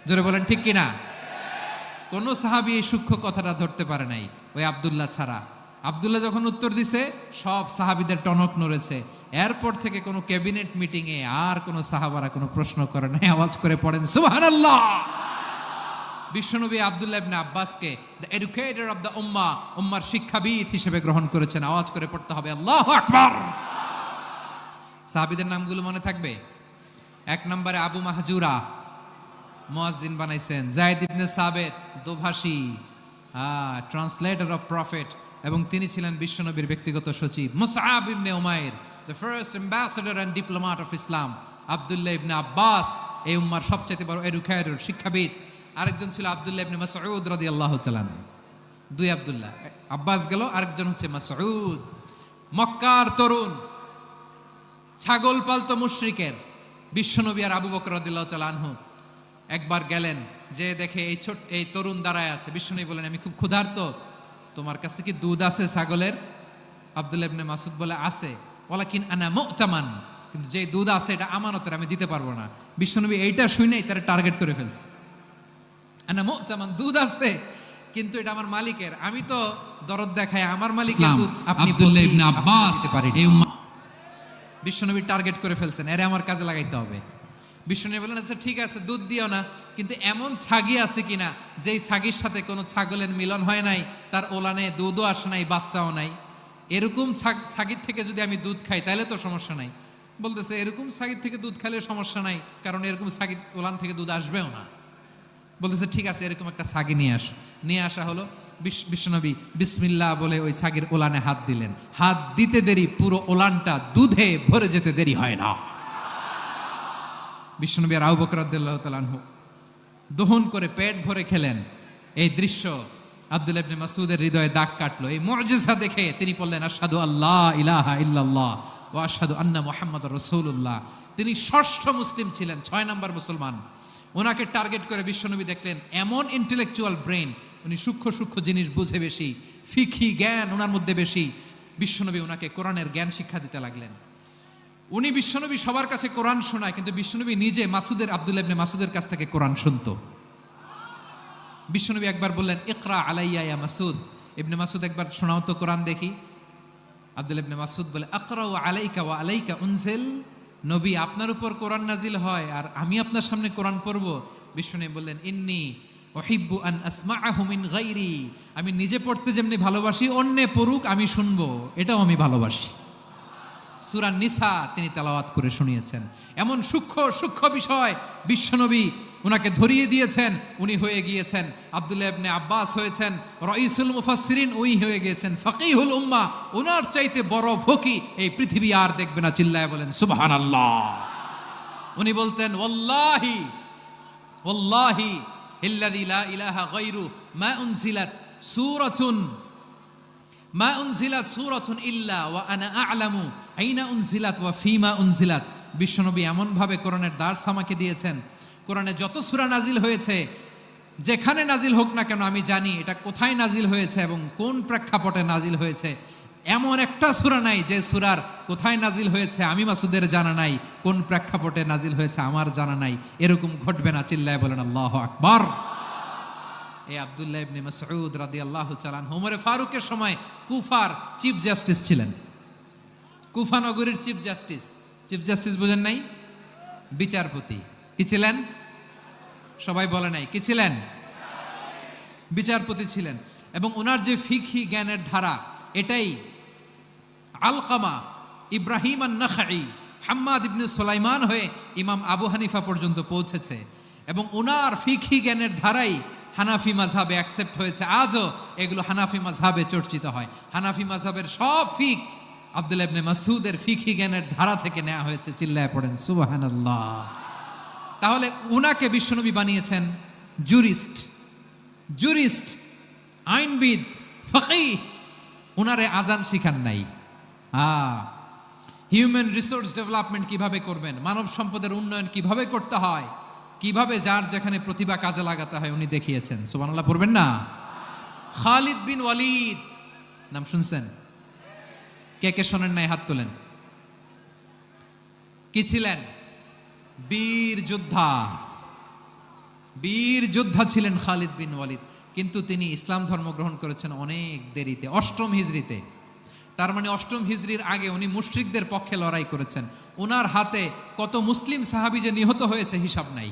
জোরে বলেন ঠিক কিনা? কোন সাহাবী এই সূক্ষ্ম কথাটা ধরতে পারে নাই, ওই আব্দুল্লাহ ছাড়া। আব্দুল্লাহ যখন উত্তর দিছে, সব সাহাবীদের টনক নড়েছে। এরপর থেকে কোনো ক্যাবিনেট মিটিং এ আর কোনো সাহাবারা কোনো প্রশ্ন করে নাই। আওয়াজ করে পড়েন সুবহানাল্লাহ। বিশ্বনবী আব্দুল্লাহ ইবনে আব্বাসকে দ্য এডুকেটর অফ দ্য উম্মাহ, উম্মার শিক্ষাবিদ হিসেবে গ্রহণ করেছেন। আওয়াজ করে পড়তে হবে আল্লাহু আকবার। সাহাবীদের নামগুলো মনে থাকবে? এক নম্বরে আবু মাহজুরা, মুয়াজ্জিন বানাইছেন। যায়েদ ইবনে সাবিত, দোভাষী, ট্রান্সলেটর অফ প্রফেট, এবং তিনি ছিলেন বিশ্বনবীর ব্যক্তিগত সচিব। মুসআব ইবনে উমাইর, the first ambassador and diplomat of Islam. আব্দুল্লাহ ইবনে আব্বাস, এই উম্মার সবচেয়ে বড় এডুকেটর, শিক্ষাবিদ। আরেকজন ছিল আব্দুল্লাহ ইবনে মাসউদ রাদিয়াল্লাহু তাআলা। দুই আব্দুল্লাহ, আব্বাস গেল, আরেকজন হচ্ছে মাসউদ। মক্কার তরুণ, ছাগল পালতো মুশরিকের। বিশ্বনবী আর আবু বকর রাদিয়াল্লাহু তাআলা আনহু একবার গেলেন, যে দেখে এই তরুণ দাঁড়ায় আছে। বিশ্বনবী বলেন, আমি খুব ক্ষুধার্ত, তোমার কাছে কি দুধ আছে ছাগলের? আব্দুল্লাহ ইবনে মাসউদ বলে, আছে। ওয়ালাকিন আনা মুতামান, কিন্তু যে দুধ আছে এটা আমানতের, আমি দিতে পারবো না। বিশ্বনবী এইটা শুনেই তারা টার্গেট করে ফেলছে। আনা মুতামান, দুধ আছে কিন্তু এটা আমার মালিকের, আমি তো দরদ দেখাই আমার মালিকের দুধ আপনি আব্দুল্লাহ ইবনে আব্বাস এই উম্মাহ। বিশ্বনবী টার্গেট করে ফেলছেন, এরে আমার কাজে লাগাইতে হবে। বিশ্বনবী বলেন, আচ্ছা ঠিক আছে, দুধ দিও না, কিন্তু এমন ছাগি আছে কিনা যেই ছাগির সাথে কোনো ছাগলের মিলন হয় নাই, তার ওলানে দুধও আসে নাই, বাচ্চাও নাই। এরকম ছাগির থেকে যদি আমি দুধ খাই তাহলে তো সমস্যা নাই। বলতেছে, এরকম ছাগির থেকে দুধ খাইলে সমস্যা নাই, কারণ এরকম ছাগির ওলান থেকে দুধ আসবেও না। বলতেছে, ঠিক আছে, এরকম একটা ছাগি নিয়ে আসো। নিয়ে আসা হলো। বিশ্বনবী বিসমিল্লাহ বলে ওই ছাগির ওলানে হাত দিলেন। হাত দিতে দেরি, পুরো ওলানটা দুধে ভরে যেতে দেরি হয় না। বিশ্বনবী আর আবু বকর রাদিয়াল্লাহু তাআলা আনহু দহন করে পেট ভরে খেলেন। এই দৃশ্য আব্দুল্লাহ ইবনে মাসউদের হৃদয়ে দাগ কাটলো। এই মুজিজা দেখে তিনি বললেন, আশহাদু আল্লা ইলাহা ইল্লাল্লাহ ওয়া আশহাদু আন্না মুহাম্মাদুর রাসূলুল্লাহ। তিনি ষষ্ঠ মুসলিম ছিলেন, 6 নম্বর মুসলমান। ওনাকে টার্গেট করে বিশ্বনবী দেখলেন এমন ইন্টেলেকচুয়াল ব্রেন, উনি সূক্ষ্ম সূক্ষ্ম জিনিস বুঝে বেশি, ফিকহি জ্ঞান ওনার মধ্যে বেশি। বিশ্বনবী ওনাকে কোরআনের জ্ঞান শিক্ষা দিতে লাগলেন। উনি বিশ্বনবী সবার কাছে কোরআন শোনায়, কিন্তু বিশ্বনবী নিজে আব্দুল্লাহ ইবনে মাসউদের কাছ থেকে কোরআন শুনতো। বিশ্বনবী একবার বললেন, ইকরা আলাইয়া ইয়া মাসউদ। ইবনে মাসউদ, একবার শোনাও তো কোরআন দেখি। আব্দুল্লাহ ইবনে মাসউদ বলে, আকরাউ আলাইকা ওয়া আলাইকা উনজিল। নবী, আপনার উপর কোরআন নাজিল হয় আর আমি আপনার সামনে কোরআন পড়ব। বিশ্বনবী বললেন, ইন্নী উহিব্বু আন আসমাআহু মিন গায়রি। আমি নিজে পড়তে যেমনি ভালোবাসি, অন্যে পড়ুক আমি শুনবো, এটাও আমি ভালোবাসি। সূরা নিসা তিনি তেলাওয়াত করে শুনিয়েছেন। এমন সূক্ষ্ম সূক্ষ্ম বিষয় বিশ্বনবী উনাকে ধরিয়ে দিয়েছেন। উনি হয়ে গিয়েছেন, আব্দুল্লাহ ইবনে আব্বাস হয়েছেন রাইসুল মুফাসসিরিন, উনি হয়ে গিয়েছেন ফাকিহুল উম্মাহ। ওনার চাইতে বড় ফকি এই পৃথিবী আর দেখবে না। চিল্লায় বলেন সুবহানাল্লাহ। উনি বলতেন, ওয়াল্লাহি ওয়াল্লাহি ইল্লাযী লা ইলাহা গায়রু মা উনজিলাত সূরাতুন ইল্লা ওয়া আনা আ'লামু আইনা উনজিলাত ওয়া ফীমা উনজিলাত। বিশ্বনবী এমন ভাবে কোরআনের দার্স আমাকে দিয়েছেন, কোরআনে যত সূরা নাজিল হয়েছে, যেখানে নাজিল হোক না কেন আমি জানি এটা কোথায় নাজিল হয়েছে এবং কোন প্রেক্ষাপটে নাজিল হয়েছে। এমন একটা সূরা নাই যে সূরার কোথায় নাজিল হয়েছে আমি মাসুদের জানা নাই, কোন প্রেক্ষাপটে নাজিল হয়েছে আমার জানা নাই। এরকম ঘটবে না। চিল্লায় বলেন আল্লাহু আকবার। এই আব্দুল্লাহ ইবনে মাসউদ রাদিয়াল্লাহু তাআলা আনহু ওমর ফারুকের সময় কুফার চিফ জাস্টিস ছিলেন। কুফা নগরীর চিফ জাস্টিস। চিফ জাস্টিস বোঝেন নাই? বিচারপতি। কি ছিলেন? সবাই বলে নাই, কি ছিলেন? বিচারপতি ছিলেন। এবং ওনার যে ফিকহি জ্ঞানের ধারা, এটাই আলকামা, ইব্রাহিম আন-নাখাই, হাম্মাদ ইবনে সুলাইমান হয়ে ইমাম আবু হানিফা পর্যন্ত পৌঁছেছে। এবং ওনার ফিকহি জ্ঞানের ধারাই হানাফি মাযহাবে অ্যাকসেপ্ট হয়েছে। আজও এগুলো হানাফি মাযহাবে চর্চিত হয়। হানাফি মাযহাবের সব ফিক আব্দুল্লাহ ইবনে মাসউদের ফিকহি জ্ঞানের ধারা থেকে নেওয়া হয়েছে। চিল্লায় পড়েন সুবহানাল্লাহ। তাহলে উনাকে বিশ্বনবী বানিয়েছেন জুরিস্ট, জুরিস্ট, আইনবিদ, ফাকিহ। উনারে আজান শিখান নাই। হিউম্যান রিসোর্স ডেভেলপমেন্ট কিভাবে করবেন, মানব সম্পদের উন্নয়ন কিভাবে করতে হয়, কিভাবে যার যেখানে প্রতিভা কাজে লাগাতে হয় উনি দেখিয়েছেন। সুবহানাল্লাহ পড়বেন না? খালিদ বিন ওয়ালিদ নাম শুনছেন? কে কে শোনেন নাই হাত তোলেন। কি ছিলেন? বীর যোদ্ধা, বীর যোদ্ধা ছিলেন খালিদ বিন ওয়ালিদ। কিন্তু তিনি ইসলাম ধর্ম গ্রহণ করেছেন অনেক দেরিতে, 8ম হিজরিতে। তার মানে 8ম হিজরির আগে উনি মুশরিকদের পক্ষে লড়াই করেছেন। ওনার হাতে কত মুসলিম সাহাবী যে নিহত হয়েছে হিসাব নাই।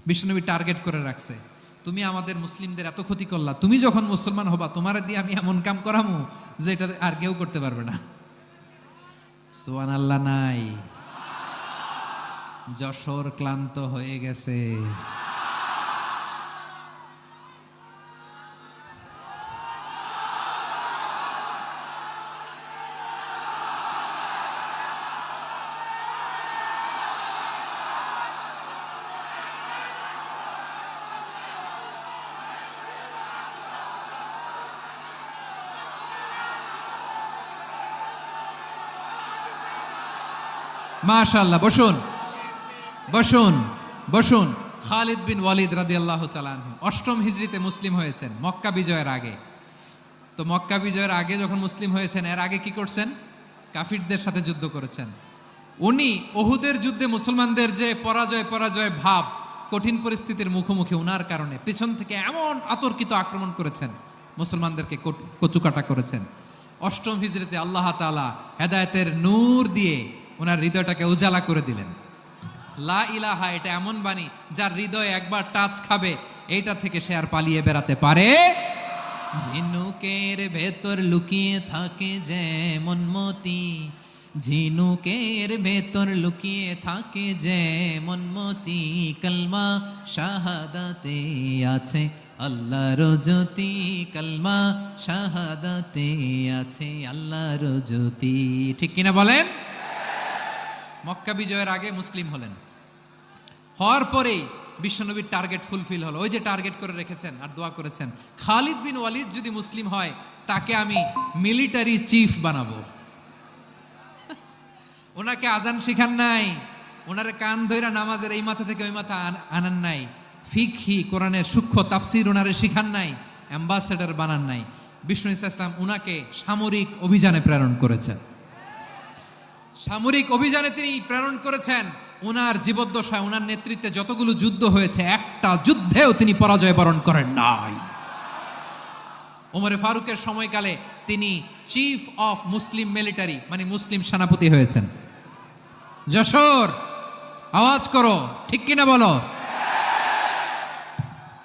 বিশ্বনবী টার্গেট করে রাখছে, তুমি আমাদের মুসলিমদের এত ক্ষতি করলা, তুমি যখন মুসলমান হবা তোমার দিয়ে আমি এমন কাম করামু যে এটা আর কেউ করতে পারবে না। সুবহানাল্লাহ নাই? যশোর ক্লান্ত হয়ে গেছে। মাশাআল্লাহ, বসুন বসুন বসুন। খালিদ বিন ওয়ালিদ রাদিয়াল্লাহু তাআলা আনহু 8ম হিজরিতে মুসলিম হয়েছেন, মক্কা বিজয়ের আগে। তো মক্কা বিজয়ের আগে যখন মুসলিম হয়েছেন, এর আগে কি করছেন? কাফিরদের সাথে যুদ্ধ করেছেন। উনি উহুদের যুদ্ধে মুসলমানদের যে পরাজয় ভাব, কঠিন পরিস্থিতির মুখোমুখি উনার কারণে পিছন থেকে এমন আতর্কিত আক্রমণ করেছেন, মুসলমানদেরকে কচুকাটা করেছেন। 8ম হিজরিতে আল্লাহ তাআলা হেদায়েতের নূর দিয়ে ওনার হৃদয়টাকে উজালা করে দিলেন। লা ইলাহা এটা এমন বাণী যার হৃদয়ে একবার টাচ খাবে, এইটা থেকে সে আর পালিয়ে বেড়াতে পারে। ঝিনুকের ভেতর লুকিয়ে থাকে যেমন মতি, ঝিনুকের ভেতর লুকিয়ে থাকে যেমন মতি, কলমা শাহাদাতে আছে আল্লাহর জ্যোতি, কলমা শাহাদাতে আছে আল্লাহর জ্যোতি। ঠিক কিনা বলেন? মক্কা বিজয়ের আগে মুসলিম হলেন, হওয়ার পরেই বিশ্বনবীর টার্গেট ফুলফিল হলো। ওই যে টার্গেট করে রেখেছেন আর দোয়া করেছেন, খালিদ বিন ওয়ালিদ যদি মুসলিম হয় তাকে আমি মিলিটারি চিফ বানাবো। ওনাকে আজান শিখান নাই, ওনারে কান ধইরা নামাজের এই মাথা থেকে ওই মাথা আনান নাই, ফিকহি কোরআনের সূক্ষ্ম তাফসীর ওনারে শিখান নাই, অ্যাম্বাসেডর বানান নাই। বিষ্ণু ইসলাম উনাকে সামরিক অভিযানে প্রেরণ করেছেন। সামরিক অভিযানে তিনি প্রেরণ করেছেন। উনার জীবদ্দশায় উনার নেতৃত্বে যতগুলো যুদ্ধ হয়েছে, একটা যুদ্ধেও তিনি পরাজয় বরণ করেন নাই। ওমরে ফারুকের সময়কালে তিনি চিফ অফ মুসলিম মিলিটারি, মানে মুসলিম সেনাপতি হয়েছেন। যশোর আওয়াজ করো, ঠিক কিনা বলো?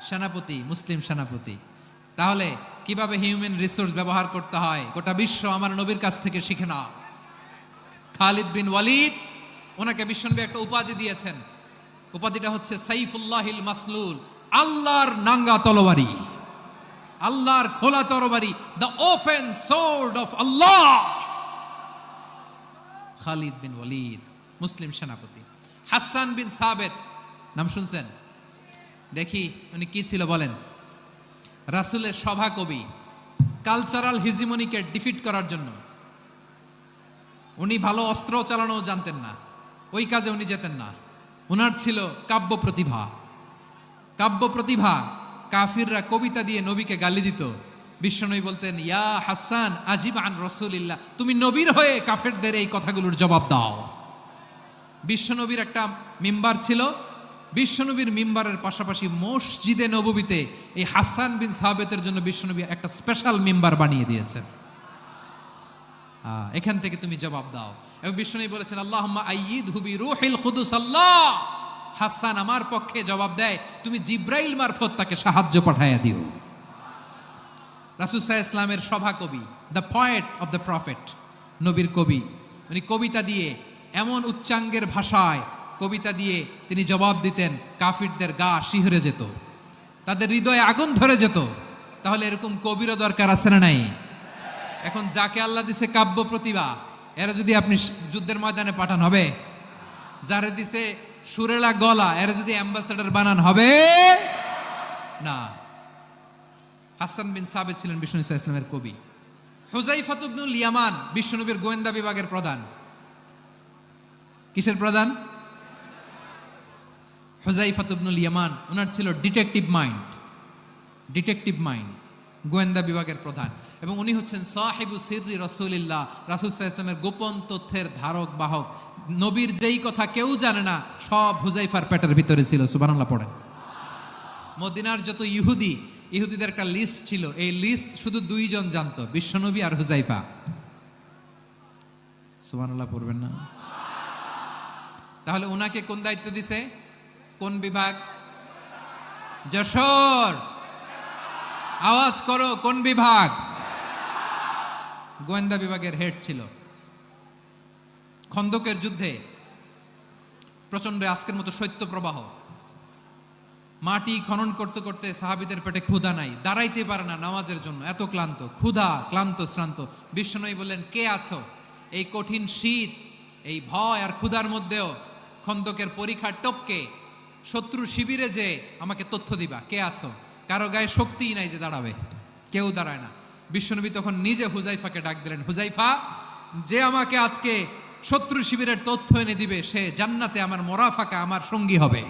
সেনাপতি, মুসলিম সেনাপতি। তাহলে কিভাবে হিউম্যান রিসোর্স ব্যবহার করতে হয় গোটা বিশ্ব আমার নবীর কাছ থেকে শিখে নাও। খালিদ বিন ওয়ালিদ, ওনাকে বিশ্বনবী একটা উপাধি দিয়েছেন। উপাধিটা হচ্ছে সাইফুল্লাহিল মাসলুল, আল্লাহর নাঙ্গা তরবারি, আল্লাহর খোলা তরবারি, দ্য ওপেন সোর্ড অফ আল্লাহ। খালিদ বিন ওয়ালিদ মুসলিম সেনাপতি। হাসান বিন সাবেত নাম শুনছেন? দেখি উনি কি ছিল বলেন? রাসূলের সভা কবি, কালচারাল হিজিমনিকে ডিফিট করার জন্য। উনি ভালো অস্ত্র চালানো জানতেন না, ওই কাজে উনি যেতেন না। ওনার ছিল কাব্য প্রতিভা। কাব্য প্রতিভা, কাফিররা কবিতা দিয়ে নবীকে গালি দিত। বিশ্বনবী বলতেন, ইয়া হাসান আজিব আন রাসূলিল্লাহ, তুমি নবীর হয়ে কাফেরদের এই কথাগুলোর জবাব দাও। বিশ্বনবীর একটা মিম্বার ছিল, বিশ্বনবীর মিম্বারের পাশাপাশি মসজিদে নববীতে এই হাসান বিন সাবেতের জন্য বিশ্বনবী একটা স্পেশাল মিম্বার বানিয়ে দিয়েছেন। এখান থেকে তুমি জবাব দাও। এবং বিষ্ণু বলেছেন আল্লাহুম্মা আইয়িদহু বিরূহিল কুদুস। আল্লাহ, হাসান আমার পক্ষে জবাব দেয়, তুমি জিব্রাইল মারফত তাকে সাহায্য পাঠাইয়া দিও। রাসূল সাল্লাল্লাহু আলাইহি ওয়াসাল্লামের সভা কবি, the poet of the prophet, নবীর কবি, উনি কবিতা দিয়ে এমন উচ্চাঙ্গের ভাষায় কবিতা দিয়ে তিনি জবাব দিতেন, কাফিরদের গা শিহরে যেত, তাদের হৃদয়ে আগুন ধরে যেত। তাহলে এরকম কবিরও দরকার আছে না নাই? এখন যাকে আল্লাহ দিছে কাব্য প্রতিভা, এরা যদি আপনি যুদ্ধের ময়দানে পাঠান হবে? যারে দিছে সুরেলা গলা, এরা যদি অ্যাম্বাসেডর বানান হবে না। হাসান বিন সাবিত ছিলেন বিষ্ণু ইসলামের কবি। হুযায়ফা ইবনুল ইয়ামান বিশ্বনবীর গোয়েন্দা বিভাগের প্রধান। কিসের প্রধান? হুযায়ফা ইবনুল ইয়ামান, ওনার ছিল ডিটেকটিভ মাইন্ড, গোয়েন্দা বিভাগের প্রধান। এবং উনি হচ্ছেন সাহিবু সিররি রাসূলিল্লাহ, রাসূল সাল্লাল্লাহু আলাইহি ওয়াসাল্লামের গোপন তথ্যের ধারক বাহক। নবীর যেই কথা কেউ জানে না, সব হুযায়ফার পেটের ভিতরে ছিল। সুবহানাল্লাহ পড়েন। মদিনার যত ইহুদিদের একটা লিস্ট ছিল, এই লিস্ট শুধু দুইজন জানতো, বিশ্বনবী আর হুযায়ফা। সুবহানাল্লাহ পড়বেন না? তাহলে ওনাকে কোন দায়িত্ব দিছে? কোন বিভাগ? যশোর, আওয়াজ করো, কোন বিভাগ? গোয়েন্দা বিভাগের হেড ছিল। খন্দকের যুদ্ধে প্রচন্ড আজকের মতো শৈত্য প্রবাহ, মাটি খনন করতে করতে সাহাবীদের পেটে ক্ষুধা নাই, দাঁড়াইতে পারে না নামাজের জন্য, এত ক্লান্ত, ক্লান্ত শ্রান্ত। বিশ্বনবী বললেন, কে আছো? এই কঠিন শীত, এই ভয় আর ক্ষুধার মধ্যেও খন্দকের পরীক্ষার টপকে শত্রু শিবিরে যে আমাকে তথ্য দিবা, কে আছো? কারো গায়ে শক্তিই নাই যে দাঁড়াবে, কেউ দাঁড়ায় না। বিশ্বনবী তখন নিজে হুযায়ফাকে ডাক দিলেন, হুযায়ফা, যে আমাকে আজকে শত্রু শিবিরের তথ্য এনে দিবে, সে জান্নাতে আমার মোরাফাকা, আমার সঙ্গী হবে।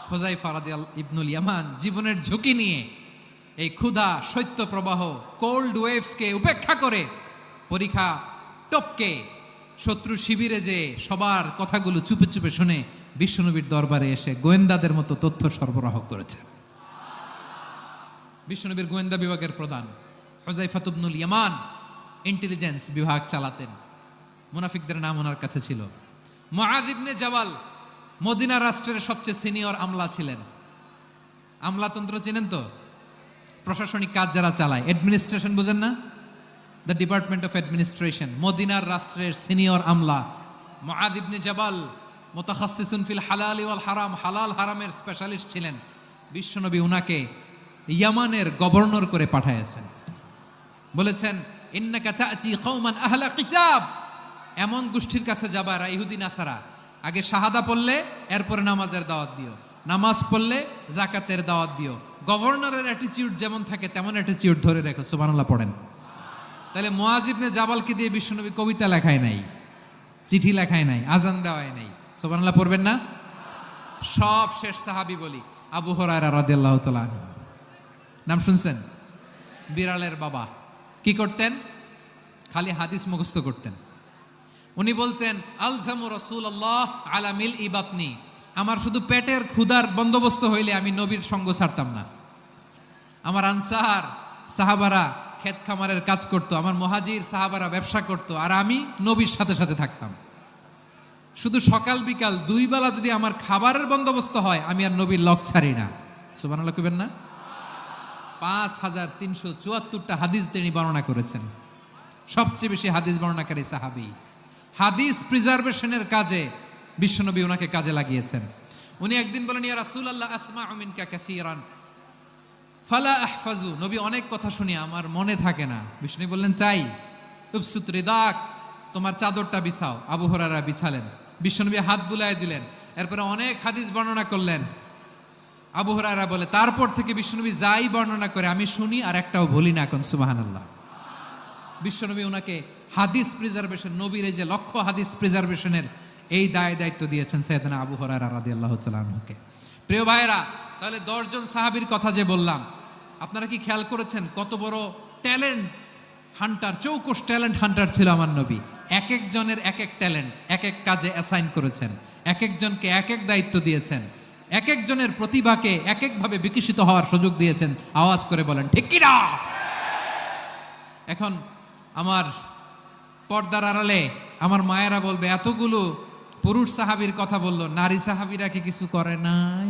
হুযায়ফা রাদিয়াল্লাহু ইবনুল ইয়ামান জীবনের ঝুঁকি নিয়ে এই ক্ষুধা, শৈত্য প্রবাহ, কোল্ড ওয়েভসকে উপেক্ষা করে পরীক্ষা টপকে শত্রু শিবিরে যে সবার কথাগুলো চুপে চুপে শুনে বিশ্বনবীর দরবারে এসে গোয়েন্দাদের মতো তথ্য সরবরাহ করেছে। বিশ্বনবীর গোয়েন্দা বিভাগের প্রধান হুযায়ফা ইবনুল ইয়ামান ইন্টেলিজেন্স বিভাগ চালাতেন। মুনাফিকদের নাম ওনার কাছে ছিল। মুআয ইবনে জাবাল মদিনা রাষ্ট্রের সবচেয়ে সিনিয়র আমলা ছিলেন। আমলাতন্ত্র চিনেন তো? প্রশাসনিক কাজ যারা চালায়, অ্যাডমিনিস্ট্রেশন বুঝেন না? The department of administration. মদিনার রাষ্ট্রের সিনিয়র আমলা মুআয ইবনে জাবাল মুতাখাসসিসুন ফিল হালাল ওয়াল হারাম, হালাল হারামের স্পেশালিস্ট ছিলেন। বিশ্বনবী উনাকে ইয়ামানের গভর্নর করে পাঠাইছেন। বলেছেন, ইন্নাকা তা'তি কওমান আহলা কিতাব, এমন গোষ্ঠীর কাছে যাবা এরা ইহুদি নাসারা, আগে শাহাদা পড়লে এরপরে নামাজের দাওয়াত দিও, নামাজ পড়লে যাকাতের দাওয়াত দিও। গভর্নরের অ্যাটিটিউড যেমন থাকে তেমন অ্যাটিটিউড ধরে রেখো। সুবহানাল্লাহ পড়েন। তাহলে মুআয ইবনে জাবালকে দিয়ে বিশ্বনবী কবিতা লেখায় নাই, চিঠি লেখায় নাই, আজান দেওয়ায় নাই। সুবহানাল্লাহ পড়বেন না? সব শেষ সাহাবী বলি আবু হুরায়রা রাদিয়াল্লাহু তাআলা, নাম শুনছেন? বিড়ালের বাবা। কি করতেন? খালি হাদিস মুখস্থ করতেন। উনি বলতেন, আলজামু রাসূলুল্লাহ আলা মিল ইবাতনি, আমার শুধু পেটের ক্ষুধার বন্দোবস্ত হইলে আমি নবীর সঙ্গ ছাড়তাম না। আমার আনসার সাহাবারা ক্ষেত খামারের কাজ করতো, আমার মুহাজির সাহাবারা ব্যবসা করতো, আর আমি নবীর সাথে সাথে থাকতাম। শুধু সকাল বিকাল দুই বেলা যদি আমার খাবারের বন্দোবস্ত হয়, আমি আর নবীর লক ছাড়ি না। সুবহানাল্লাহ কইবেন না? 5374টা হাদিস তিনি বর্ণনা করেছেন। সবচেয়ে বেশি হাদিস বর্ণনাকারী সাহাবী। হাদিস প্রিজার্ভেশনের কাজে বিশ্বনবী ওনাকে কাজে লাগিয়েছেন। উনি একদিন বলেন, ইয়া রাসূলুল্লাহ আসমাউ মিনকা কাসীরান ফালা আহফাজু, নবী অনেক কথা শুনি আমার মনে থাকে না। বিষ্ণু বললেন, তাই? উবসুত রিদাক, তোমার চাদরটা বিছাও। আবু হুরায়রা বিছালেন, বিশ্বনবী হাত বুলায় দিলেন, এরপরে অনেক হাদিস বর্ণনা করলেন। আবু হুরায়রা বলে, তারপর থেকে বিশ্বনবী যাই বর্ণনা করে আমি শুনি আর একটাও ভুলি না। এখন সুবহানাল্লাহ। বিশ্বনবী ওনাকে হাদিস প্রিজার্ভেশন, নবীর এই যে লক্ষ্য হাদিস প্রিজার্ভেশনের এই দায়িত্ব দিয়েছেন সাইয়েদনা আবু হুরায়রা রাদিয়াল্লাহু তাআলা আনহুকে। প্রিয় ভাইরা, তাহলে 10 জন সাহাবীর কথা যে বললাম, আপনারা কি খেয়াল করেছেন কত বড় ট্যালেন্ট হান্টার, চৌকস ট্যালেন্ট হান্টার ছিল আমার নবী। এক একজনের এক এক ট্যালেন্ট, এক এক কাজে অ্যাসাইন করেছেন, এক একজনকে এক এক দায়িত্ব দিয়েছেন, এক একজনের প্রতিভাকে এক একভাবে বিকশিত হওয়ার সুযোগ দিয়েছেন। আওয়াজ করে বলেন ঠিক কি না? এখন আমার পর্দার আড়ালে আমার মায়েরা বলবে, এতগুলো পুরুষ সাহাবীর কথা বললো, নারী সাহাবীরা কি কিছু করে নাই?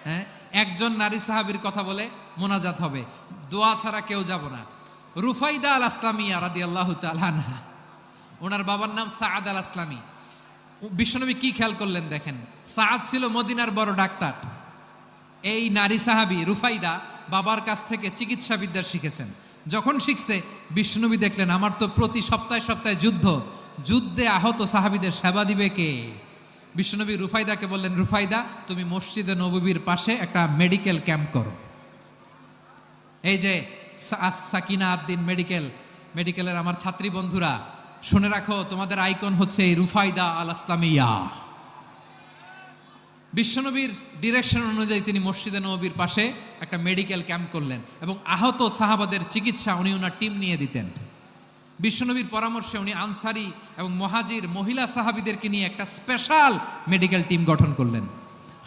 হ্যাঁ, একজন নারী সাহাবীর কথা বলে মোনাজাত হবে, দোয়া ছাড়া কেউ যাব না। রুফাইদা আল আসলামিয়া রাদিয়াল্লাহু তাআলা আনহা, ওনার বাবার নাম সাআদ আল আসলামি। বিশ্বনবী কি খেয়াল করলেন দেখেন, সাআদ ছিল মদিনার বড় ডাক্তার। এই নারী সাহাবী রুফাইদা বাবার কাছ থেকে চিকিৎসা বিদ্যা শিখেছেন। যখন শিখছে, বিশ্বনবী দেখলেন আমার তো প্রতি সপ্তাহে সপ্তাহে যুদ্ধে আহত সাহাবীদের সেবা দিবে কে? বিশ্বনবী রুফাইদাকে বললেন, রুফাইদা তুমি মসজিদে নববীর পাশে একটা মেডিকেল ক্যাম্প করো। এই যে সাকিনা আদ্দিন মেডিকেলের আমার ছাত্রী বন্ধুরা, শুনে রাখো, তোমাদের আইকন হচ্ছে এই রুফাইদা আল আসলামিয়া। বিশ্বনবীর ডিরেকশন অনুযায়ী তিনি মসজিদে নববীর পাশে একটা মেডিকেল ক্যাম্প করলেন এবং আহত সাহাবাদের চিকিৎসা উনি ওনার টিম নিয়ে দিতেন। বিশ্বনবীর পরামর্শে উনি আনসারি এবং মুহাজির মহিলা সাহাবীদেরকে নিয়ে একটা স্পেশাল মেডিকেল টিম গঠন করলেন।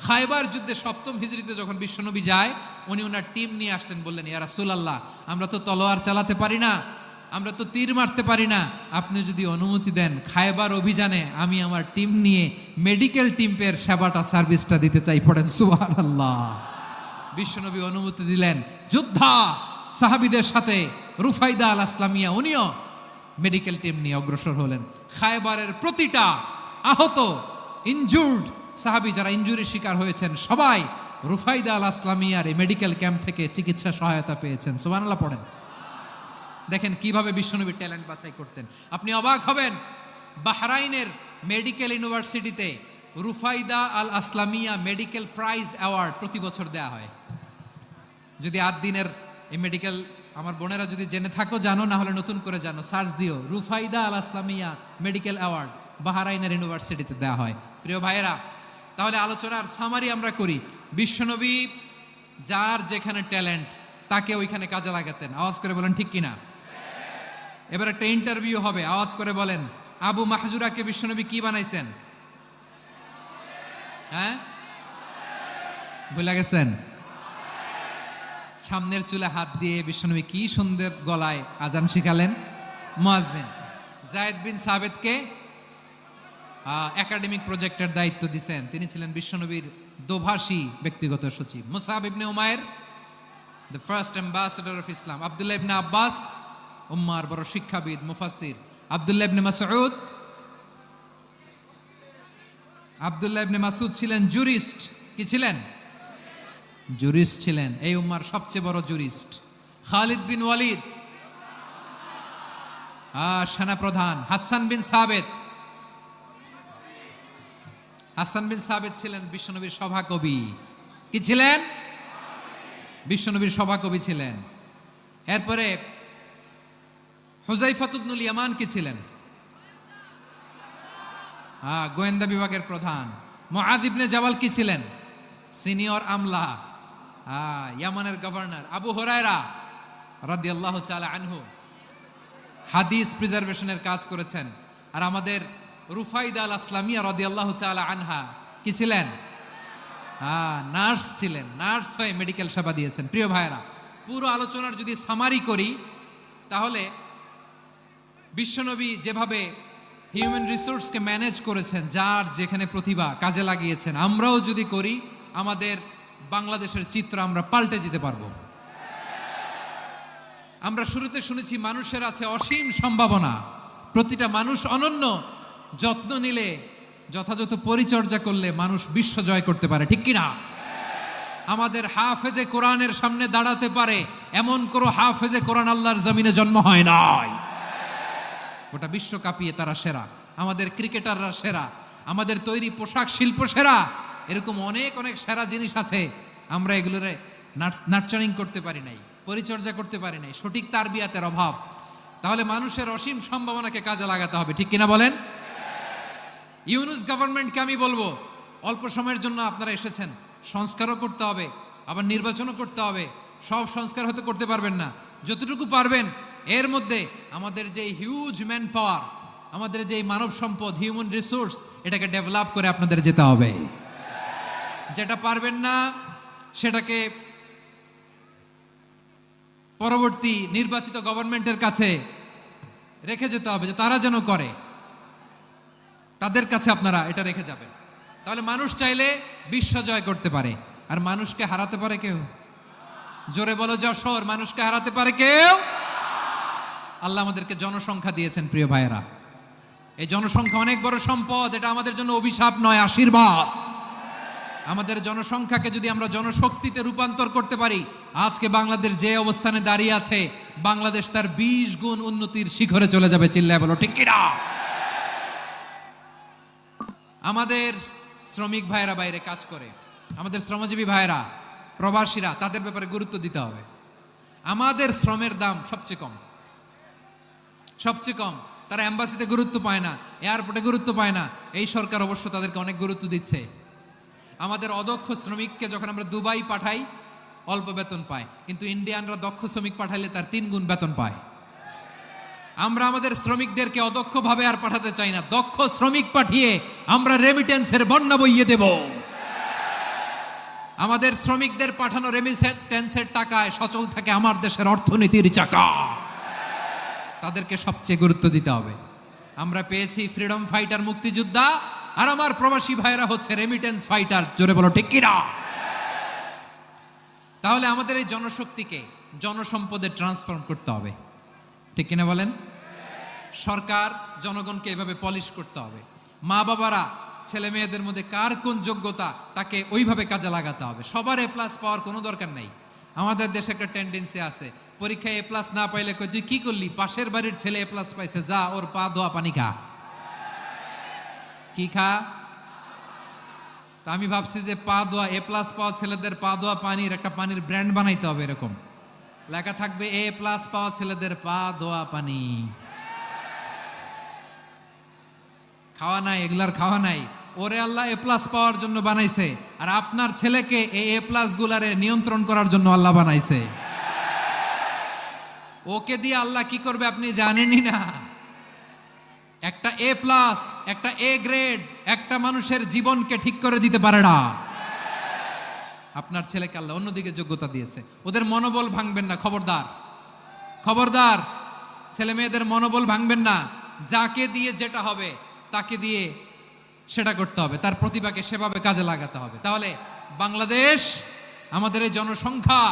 খায়বার যুদ্ধে 7ম হিজরিতে যখন বিশ্বনবী যায়, উনি ওনার টিম নিয়ে আসলেন, বললেন, ইয়া রাসূলুল্লাহ, আমরা তো তলোয়ার চালাতে পারি না, আমরা তো তীর মারতে পারি না, আপনি যদি অনুমতি দেন খায়বার অভিযানে আমি আমার টিম নিয়ে মেডিকেল টিমের সেবাটা সার্ভিসটা দিতে চাই। পড়েন সুবহানাল্লাহ। বিশ্বনবী অনুমতি দিলেন, যোদ্ধা সাহাবীদের সাথে রুফাইদা আল আসলামিয়া উনিও মেডিকেল টিম নিয়ে অগ্রসর হলেন। খায়বারের প্রতিটা আহত ইনজুর্ড সাহাবী যারা ইনজুরির শিকার হয়েছেন, সবাই রুফাইদা আল আসলামিয়ার এই মেডিকেল ক্যাম্প থেকে চিকিৎসা সহায়তা পেয়েছেন। সুবহানাল্লাহ পড়েন। দেখেন কিভাবে বিশ্বনবী ট্যালেন্ট বাছাই করতেন। আপনি অবাক হবেন, বাহরাইনের মেডিকেল ইউনিভার্সিটিতে রুফাইদা আল আসলামিয়া মেডিকেল প্রাইজ অ্যাওয়ার্ড প্রতি বছর দেয়া হয়। যদি 8 দিনের এই মেডিকেল, আমার বোনেরা যদি জেনে থাকো জানো, না হলে নতুন করে জানো, সার্চ দিও, রুফাইদা আল আসলামিয়া মেডিকেল অ্যাওয়ার্ড বাহরাইনের ইউনিভার্সিটিতে দেয়া হয়। প্রিয় ভাইয়েরা, তাহলে আলোচনার সামারি আমরা করি। বিশ্বনবী যার যেখানে ট্যালেন্ট তাকে ওইখানে কাজে লাগাতেন। আওয়াজ করে বলেন ঠিক কিনা? এবার একটা ইন্টারভিউ হবে, আওয়াজ করে বলেন, আবু মাহজুরাকে বিশ্বনবী কি বানাইছেন? হ্যাঁ, ভুলে গেছেন? সামনের চুলে হাত দিয়ে বিশ্বনবী কি সুন্দর গলায় আজান শিখালেন। মুয়াজ্জিন। যায়েদ বিন সাবিতকে একাডেমিক প্রজেক্টের দায়িত্ব দিয়েছেন, তিনি ছিলেন বিশ্বনবীর দোভাষী ব্যক্তিগত সচিব। মুসআব ইবনে উমাইর, the first ambassador of Islam. আব্দুল্লাহ ইবনে আব্বাস, উম্মার বড় শিক্ষাবিদ মুফাসসির। আব্দুল্লাহ ইবনে মাসউদ ছিলেন জুরিস্ট। কি ছিলেন? জুরিস্ট ছিলেন, এই উম্মার সবচেয়ে বড় জুরিস্ট। খালিদ বিন ওয়ালিদ, সেনাপ্রধান। হাসান বিন সাবিত ছিলেন বিশ্বনবীর সভাকবি। কি ছিলেন? বিশ্বনবীর সভাকবি ছিলেন। এরপরে হুযায়ফা ইবনুল ইয়ামান কি ছিলেন? গোয়েন্দা বিভাগের প্রধান। মুআয ইবনে জাবাল কি ছিলেন? সিনিয়র আমলা, ইয়ামানের গভর্নর। আবু হুরায়রা রাদিয়াল্লাহু তাআলা আনহু হাদিস প্রিজার্ভেশনের কাজ করেছেন। আর আমাদের রুফাইদা আল আসলামিয়া রাদিয়াল্লাহু তাআলা আনহা কি ছিলেন? নার্স ছিলেন। নার্স হয়ে মেডিকেল সেবা দিয়েছেন। প্রিয় ভাইয়েরা, পুরো আলোচনার যদি সামারি করি, তাহলে বিশ্বনবী যেভাবে হিউম্যান রিসোর্সকে ম্যানেজ করেছেন, যার যেখানে প্রতিভা কাজে লাগিয়েছেন, আমরাও যদি করি, আমাদের বাংলাদেশের চিত্র আমরা পাল্টে দিতে পারবো। আমরা শুরুতে শুনেছি মানুষের আছে অসীম সম্ভাবনা, প্রতিটা মানুষ অনন্য, যত্ন নিলে, যথাযথ পরিচর্যা করলে মানুষ বিশ্ব জয় করতে পারে। ঠিক কিনা? আমাদের হাফেজে কোরআনের সামনে দাঁড়াতে পারে এমন কোন হাফেজে কোরআন আল্লাহর জমিনে জন্ম হয় নাই। গোটা বিশ্ব কাঁপিয়ে তারা সেরা। আমাদের ক্রিকেটাররা সেরা, আমাদের তৈরি পোশাক শিল্প সেরা। এরকম অনেক অনেক সেরা জিনিস আছে, আমরা এগুলোরে নার্চারিং করতে পারি নাই, পরিচর্যা করতে পারি নাই, সঠিক তারবিয়াতের অভাব। তাহলে মানুষের অসীম সম্ভাবনাকে কাজে লাগাতে হবে। ঠিক কিনা বলেন? ইউনুস গভর্নমেন্টকে আমি বলবো, অল্প সময়ের জন্য আপনারা এসেছেন, সংস্কারও করতে হবে, আবার নির্বাচনও করতে হবে। সব সংস্কার হয়তো করতে পারবেন না, যতটুকু পারবেন এর মধ্যে আমাদের যে হিউজ ম্যান পাওয়ার, আমাদের যে মানব সম্পদ, হিউম্যান রিসোর্স, এটাকে ডেভেলপ করে আপনাদের যেতে হবে। যেটা পারবেন না সেটাকে পরবর্তী নির্বাচিত গভর্নমেন্টের কাছে রেখে যেতে হবে, যে তারা যেন করে, তাদের কাছে আপনারা এটা রেখে যাবেন। তাহলে মানুষ চাইলে বিশ্ব জয় করতে পারে, আর মানুষকে হারাতে পারে কেউ? জোরে বলো যশোর, মানুষকে হারাতে পারে কেউ? আল্লাহ আমাদেরকে জনসংখ্যা দিয়েছেন প্রিয় ভাইয়েরা। এই জনসংখ্যা অনেক বড় সম্পদ, এটা আমাদের জন্য অভিশাপ নয়, আশীর্বাদ। আমাদের জনসংখ্যাকে যদি আমরা জনশক্তিতে রূপান্তর করতে পারি, আজকে বাংলাদেশ যে অবস্থানে দাঁড়িয়ে আছে, বাংলাদেশ তার 20 গুণ উন্নতির শিখরে চলে যাবে। চিল্লায় বলো ঠিক কিনা? আমাদের শ্রমিক ভাইয়েরা বাইরে কাজ করে, আমাদের শ্রমজীবী ভাইয়েরা, প্রবাসীরা, তাদের ব্যাপারে গুরুত্ব দিতে হবে। আমাদের শ্রমের দাম সবচেয়ে কম, সবচেয়ে কম। তারা এম্বাসিতে গুরুত্ব পায় না, এয়ারপোর্টে গুরুত্ব পায় না। এই সরকার অবশ্য তাদেরকে অনেক গুরুত্ব দিচ্ছে। আমাদের অদক্ষ শ্রমিককে যখন আমরা দুবাই পাঠাই, অল্প বেতন পায়, কিন্তু ইন্ডিয়ানরা দক্ষ শ্রমিক পাঠাইলে তার 3 গুণ বেতন পায়। আমরা আমাদের শ্রমিকদেরকে অদক্ষভাবে আর পাঠাতে চাই না, দক্ষ শ্রমিক পাঠিয়ে আমরা রেমিটেন্সের বন্যা বইয়ে দেব। আমাদের শ্রমিকদের পাঠানো রেমিটেন্সের টাকায় সচল থাকে আমার দেশের অর্থনীতির চাকা। তাদেরকে সবচেয়ে গুরুত্ব দিতে হবে। আমরা পেয়েছি ফ্রিডম ফাইটার, মুক্তিযোদ্ধা, আর আমার প্রবাসী ভাইরা হচ্ছে রেমিটেন্স ফাইটার। জোরে বলো ঠিক কিনা? তাহলে আমাদের এই জনশক্তিকে জনসম্পদে ট্রান্সফর্ম করতে হবে, ঠিক কিনা বলেন? সরকার জনগণকে এভাবে পলিশ করতে হবে। মা বাবারা ছেলে মেয়েদের মধ্যে কার কোন যোগ্যতা, তাকে ওইভাবে কাজে লাগাতে হবে। সবার A+ পাওয়ার কোনো দরকার নাই। আমাদের দেশে একটা টেন্ডেন্সি আছে, পরীক্ষায় A+ না পাইলে কই তুই কি করলি, পাশের বাড়ির ছেলে A+ পাইছে, যা ওর পা ধোয়া পানি খা। কি খা? তা আমি ভাবছি যে পা ধোয়া, A+ পাওয়া ছেলেদের পা ধোয়া পানির একটা পানির ব্র্যান্ড বানাইতে হবে। এরকম লেখা থাকবে, A+ পাওয়া ছেলেদের পা ধোয়া পানি। খাওয়া নাই, এগুলার খাওয়া নাই। ওরে আল্লাহ A+ পাওয়ার জন্য বানাইছে, আর আপনার ছেলেকে এই A+ গুলারে নিয়ন্ত্রণ করার জন্য আল্লাহ বানাইছে। ওকে দিয়ে আল্লাহ কি করবে আপনি জানেনই না। একটা A+, একটা A গ্রেড একটা মানুষের জীবনকে ঠিক করে দিতে পারে না। আপনার ছেলেকে আল্লাহ অন্যদিকে যোগ্যতা দিয়েছে। ওদের মনোবল ভাঙবেন না, খবরদার, খবরদার। ছেলে মেয়েদের মনোবল ভাঙবেন না। যাকে দিয়ে যেটা হবে তাকে দিয়ে সেটা করতে হবে, তার প্রতিভাকে সেভাবে কাজে লাগাতে হবে। তাহলে বাংলাদেশ, আমাদের এই জনসংখ্যা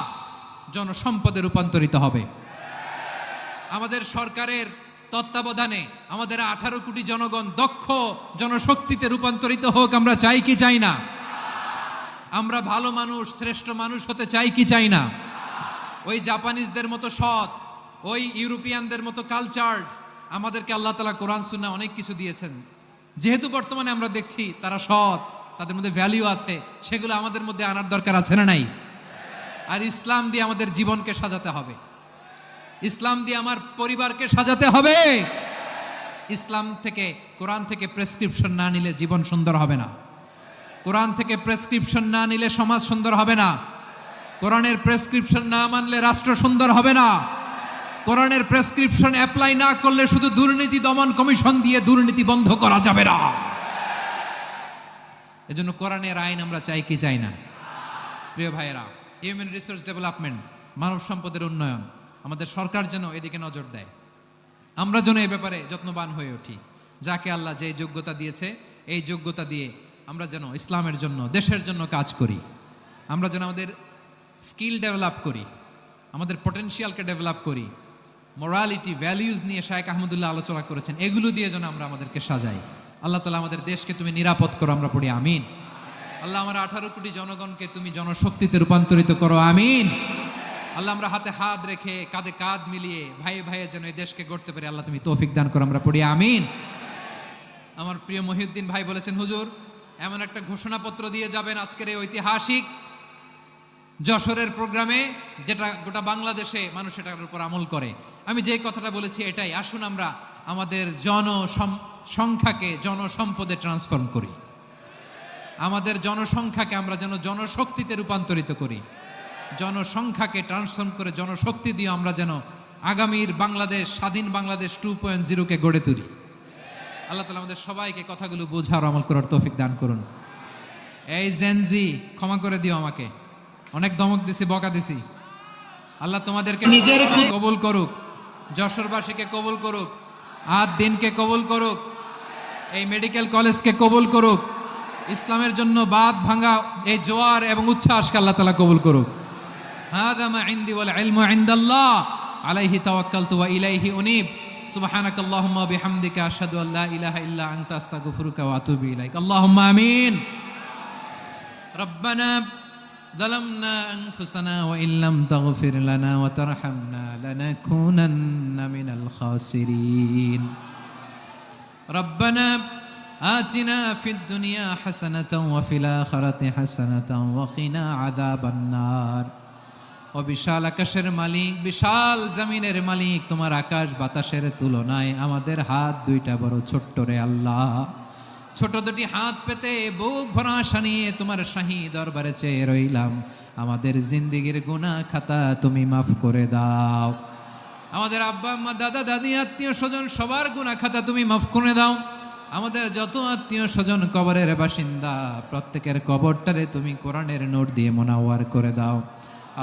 জনসম্পদে রূপান্তরিত হবে। আমাদের সরকারের তত্ত্বাবধানে আমাদের 18 কোটি জনগণ দক্ষ জনশক্তিতে রূপান্তরিত হোক, আমরা চাই কি চাই না? আমরা ভালো মানুষ, শ্রেষ্ঠ মানুষ হতে চাই কি চাই না? ওই জাপানিজদের মতো সৎ, ওই ইউরোপিয়ানদের মতো কালচার্ড, আমাদেরকে আল্লাহ তাআলা কোরআন সুন্নাহ অনেক কিছু দিয়েছেন। যেহেতু বর্তমানে আমরা দেখছি তারা সৎ, তাদের মধ্যে ভ্যালু আছে, সেগুলো আমাদের মধ্যে আনার দরকার আছে না নাই? আর ইসলাম দিয়ে আমাদের জীবনকে সাজাতে হবে, ইসলাম দিয়ে আমার পরিবারকে সাজাতে হবে। ইসলাম থেকে, কোরআন থেকে প্রেসক্রিপশন না নিলে জীবন সুন্দর হবে না। কোরআন থেকে প্রেসক্রিপশন না নিলে সমাজ সুন্দর হবে না। কোরআনের প্রেসক্রিপশন না মানলে রাষ্ট্র সুন্দর হবে না। কোরআনের প্রেসক্রিপশন অ্যাপ্লাই না করলে শুধু দুর্নীতি দমন কমিশন দিয়ে দুর্নীতি বন্ধ করা যাবে না। এজন্য কোরআনের আইন আমরা চাই কি চাই না? প্রিয় ভাইয়েরা, হিউম্যান রিসোর্স ডেভেলপমেন্ট, মানব সম্পদের উন্নয়ন, আমাদের সরকার যেন এদিকে নজর দেয়। আমরা যেন এই ব্যাপারে যত্নবান হয়ে উঠি। যাকে আল্লাহ যে যোগ্যতা দিয়েছে, এই যোগ্যতা দিয়ে আমরা যেন ইসলামের জন্য, দেশের জন্য কাজ করি। আমরা যেন আমাদের স্কিল ডেভেলপ করি, আমাদের পটেনশিয়ালকে ডেভেলপ করি। মোরালিটি, ভ্যালিউজ নিয়ে শায়েখ আহমদুল্লাহ আলোচনা করেছেন, এগুলো দিয়ে যেন আমরা আমাদেরকে সাজাই। আল্লাহ তাআলা আমাদের দেশকে তুমি নিরাপদ করো, আমরা পড়ি আমিন। আল্লাহ আমার 18 কোটি জনগণকে তুমি জনশক্তিতে রূপান্তরিত করো, আমিন। আল্লাহ আমরা হাতে হাত রেখে, কাঁধে কাঁধ মিলিয়ে, ভাইয়ে ভাইয়ে যেন এই দেশকে গড়তে পারি, আল্লাহ তুমি তৌফিক দান করো, আমরা পড়ি আমিন। আমার প্রিয় মহিউদ্দিন ভাই বলেছেন, হুজুর এমন একটা ঘোষণাপত্র দিয়ে যাবেন আজকের এই ঐতিহাসিক যশোরের প্রোগ্রামে, যেটা গোটা বাংলাদেশে মানুষ এটার উপর আমল করে। আমি যে কথাটা বলেছি এটাই, আসুন আমরা আমাদের জনসংখ্যাকে জনসম্পদে ট্রান্সফর্ম করি। আমাদের জনসংখ্যাকে আমরা যেন জনশক্তিতে রূপান্তরিত করি। জনসংখ্যাকে ট্রান্সফর্ম করে জনশক্তি দিয়ে আমরা যেন আগামীর বাংলাদেশ, স্বাধীন বাংলাদেশ 2.0-কে গড়ে তুলি। আল্লাহ তাআলা আমাদের সবাইকে কথাগুলো বোঝার, আমল করার তৌফিক দান করুন। এই জেনজি, ক্ষমা করে দিও আমাকে, অনেক ধমক দিছি, বকা দিছি। আল্লাহ তোমাদেরকে নিজের কবুল করুক, যশোরবাসীকে কবুল করুক, আর দিনকে কবুল করুক, এই মেডিকেল কলেজকে কবুল করুক, ইসলামের জন্য বাদ ভাঙা এই জোয়ার এবং উচ্ছ্বাসকে আল্লাহ তাআলা কবুল করুক। হাদা মা ইনদি ওয়াল ইলমু ইনদাল্লাহ আলাইহি তাওয়াক্কালতু ওয়া ইলাইহি উনীব। সুবহানাকাল্লাহুম্মা ওয়া বিহামদিকা আশহাদু আল লা ইলাহা ইল্লা আনতা আস্তাগফিরুকা ওয়া আতুবু ইলাইক। আল্লাহুম্মা আমিন। রব্বানা ظلمنا أنفسنا وإن لم تغفر لنا وترحمنا لنكونن من الخاسرين. ربنا آتنا في الدنيا حسنة وفي الآخرة حسنة وقنا عذاب النار. ও বিশাল আকাশের মালিক, বিশাল জমিনের মালিক, তোমার আকাশ বাতাসের তুলনায় আমাদের হাত দুইটা বড় ছোট্ট রে আল্লাহ। ছোট দুটি হাত পেতে বুক ভরা আশা নিয়ে তোমার শাহী দরবারে চেয়ে রইলাম। আমাদের জিন্দেগির গুনাহ খাতা তুমি মাফ করে দাও। আমাদের আব্বা আম্মা দাদা দাদি আত্মীয় স্বজন সবার গুনাহ খাতা তুমি মাফ করে দাও। আমাদের যত আত্মীয় স্বজন কবরের বাসিন্দা প্রত্যেকের কবরটারে তুমি কোরআনের নূর দিয়ে মোনাওয়ার করে দাও।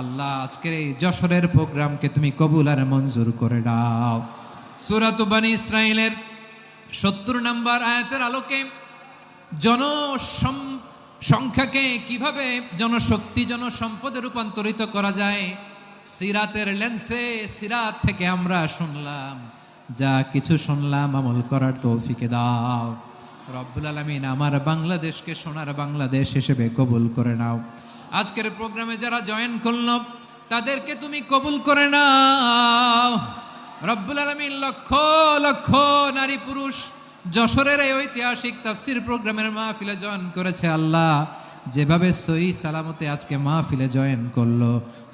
আল্লাহ আজকের এই যশোরের প্রোগ্রামকে তুমি কবুল আর মঞ্জুর করে দাও। সূরাত বনী ইসরাঈলের ৭০ নম্বর আয়াতের আলোকে জনসংখ্যাকে কিভাবে জনশক্তি জনসম্পদে রূপান্তরিত করা যায়, সিরাতের লেন্সে সিরাত থেকে আমরা শুনলাম, যা কিছু শুনলাম আমল করার তৌফিকে দাও। রব্বুল আলামিন আমার বাংলাদেশকে সোনার বাংলাদেশ হিসেবে কবুল করে নাও। আজকের প্রোগ্রামে যারা জয়েন করল তাদেরকে তুমি কবুল করে নাও। রব্বুল আলামিন লক্ষ লক্ষ নারী পুরুষ যশোরের এই ঐতিহাসিক তাফসীর প্রোগ্রামের মাহফিলে জয়েন করেছে আল্লাহ, যেভাবে সহি সালামতে আজকে মাহফিলে জয়েন করলো,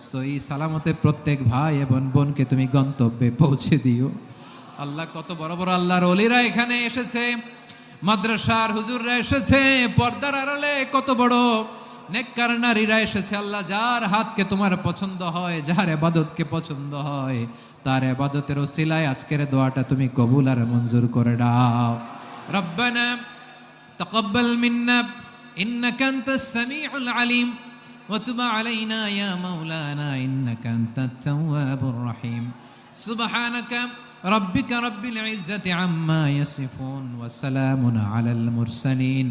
সহি সালামতে প্রত্যেক ভাই এবং বোনকে তুমি গন্তব্যে পৌঁছে দিও। আল্লাহ কত বড় বড় আল্লাহর ওলিরা এখানে এসেছে, মাদ্রাসার হুজুররা এসেছে, পর্দার আড়ালে কত বড় নেককার নারীরা এসেছে। আল্লাহ যার হাতকে তোমার পছন্দ হয়, যার ইবাদতকে পছন্দ হয়, তার ইবাদতের ওসিলায় আজকের দোয়াটা তুমি কবুল আর মঞ্জুর করে দাও। রব্বানা তাকাব্বাল মিন্না ইন্নাকা আনতাস সামিউল আলিম ওয়া তুব আলাইনা ইয়া মাওলানা ইন্নাকা আনতাত তাওয়াবুর রহিম। সুবহানাকা রাব্বিকা রাব্বিল ইজ্জাতি আম্মা ইয়াসিফুন ওয়া সালামুন আলাল মুরসালিন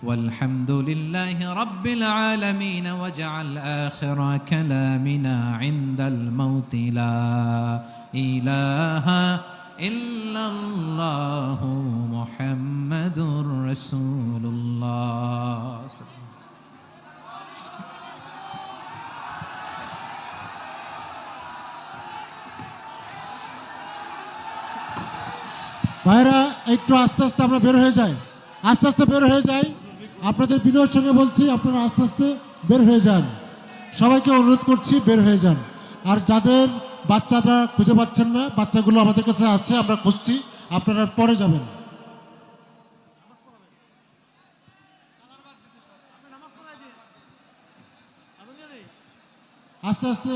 والحمد لله رب العالمين. واجعل آخر كلامنا عند الموت لا إله إلا الله محمد رسول الله. ভাইরা একটু আস্তে আস্তে আমরা বের হয়ে যাই, আস্তে আস্তে বের হয়ে যাই। আপনাদের বিনয়ের সঙ্গে বলছি আপনারা আস্তে আস্তে বের হয়ে যান। সবাইকে অনুরোধ করছি বের হয়ে যান। আর যাদের বাচ্চারা খুঁজে পাচ্ছেন না, বাচ্চাগুলো আমাদের কাছে আছে, আমরা খুঁজছি, আপনারা পরে যাবেন। আস্তে আস্তে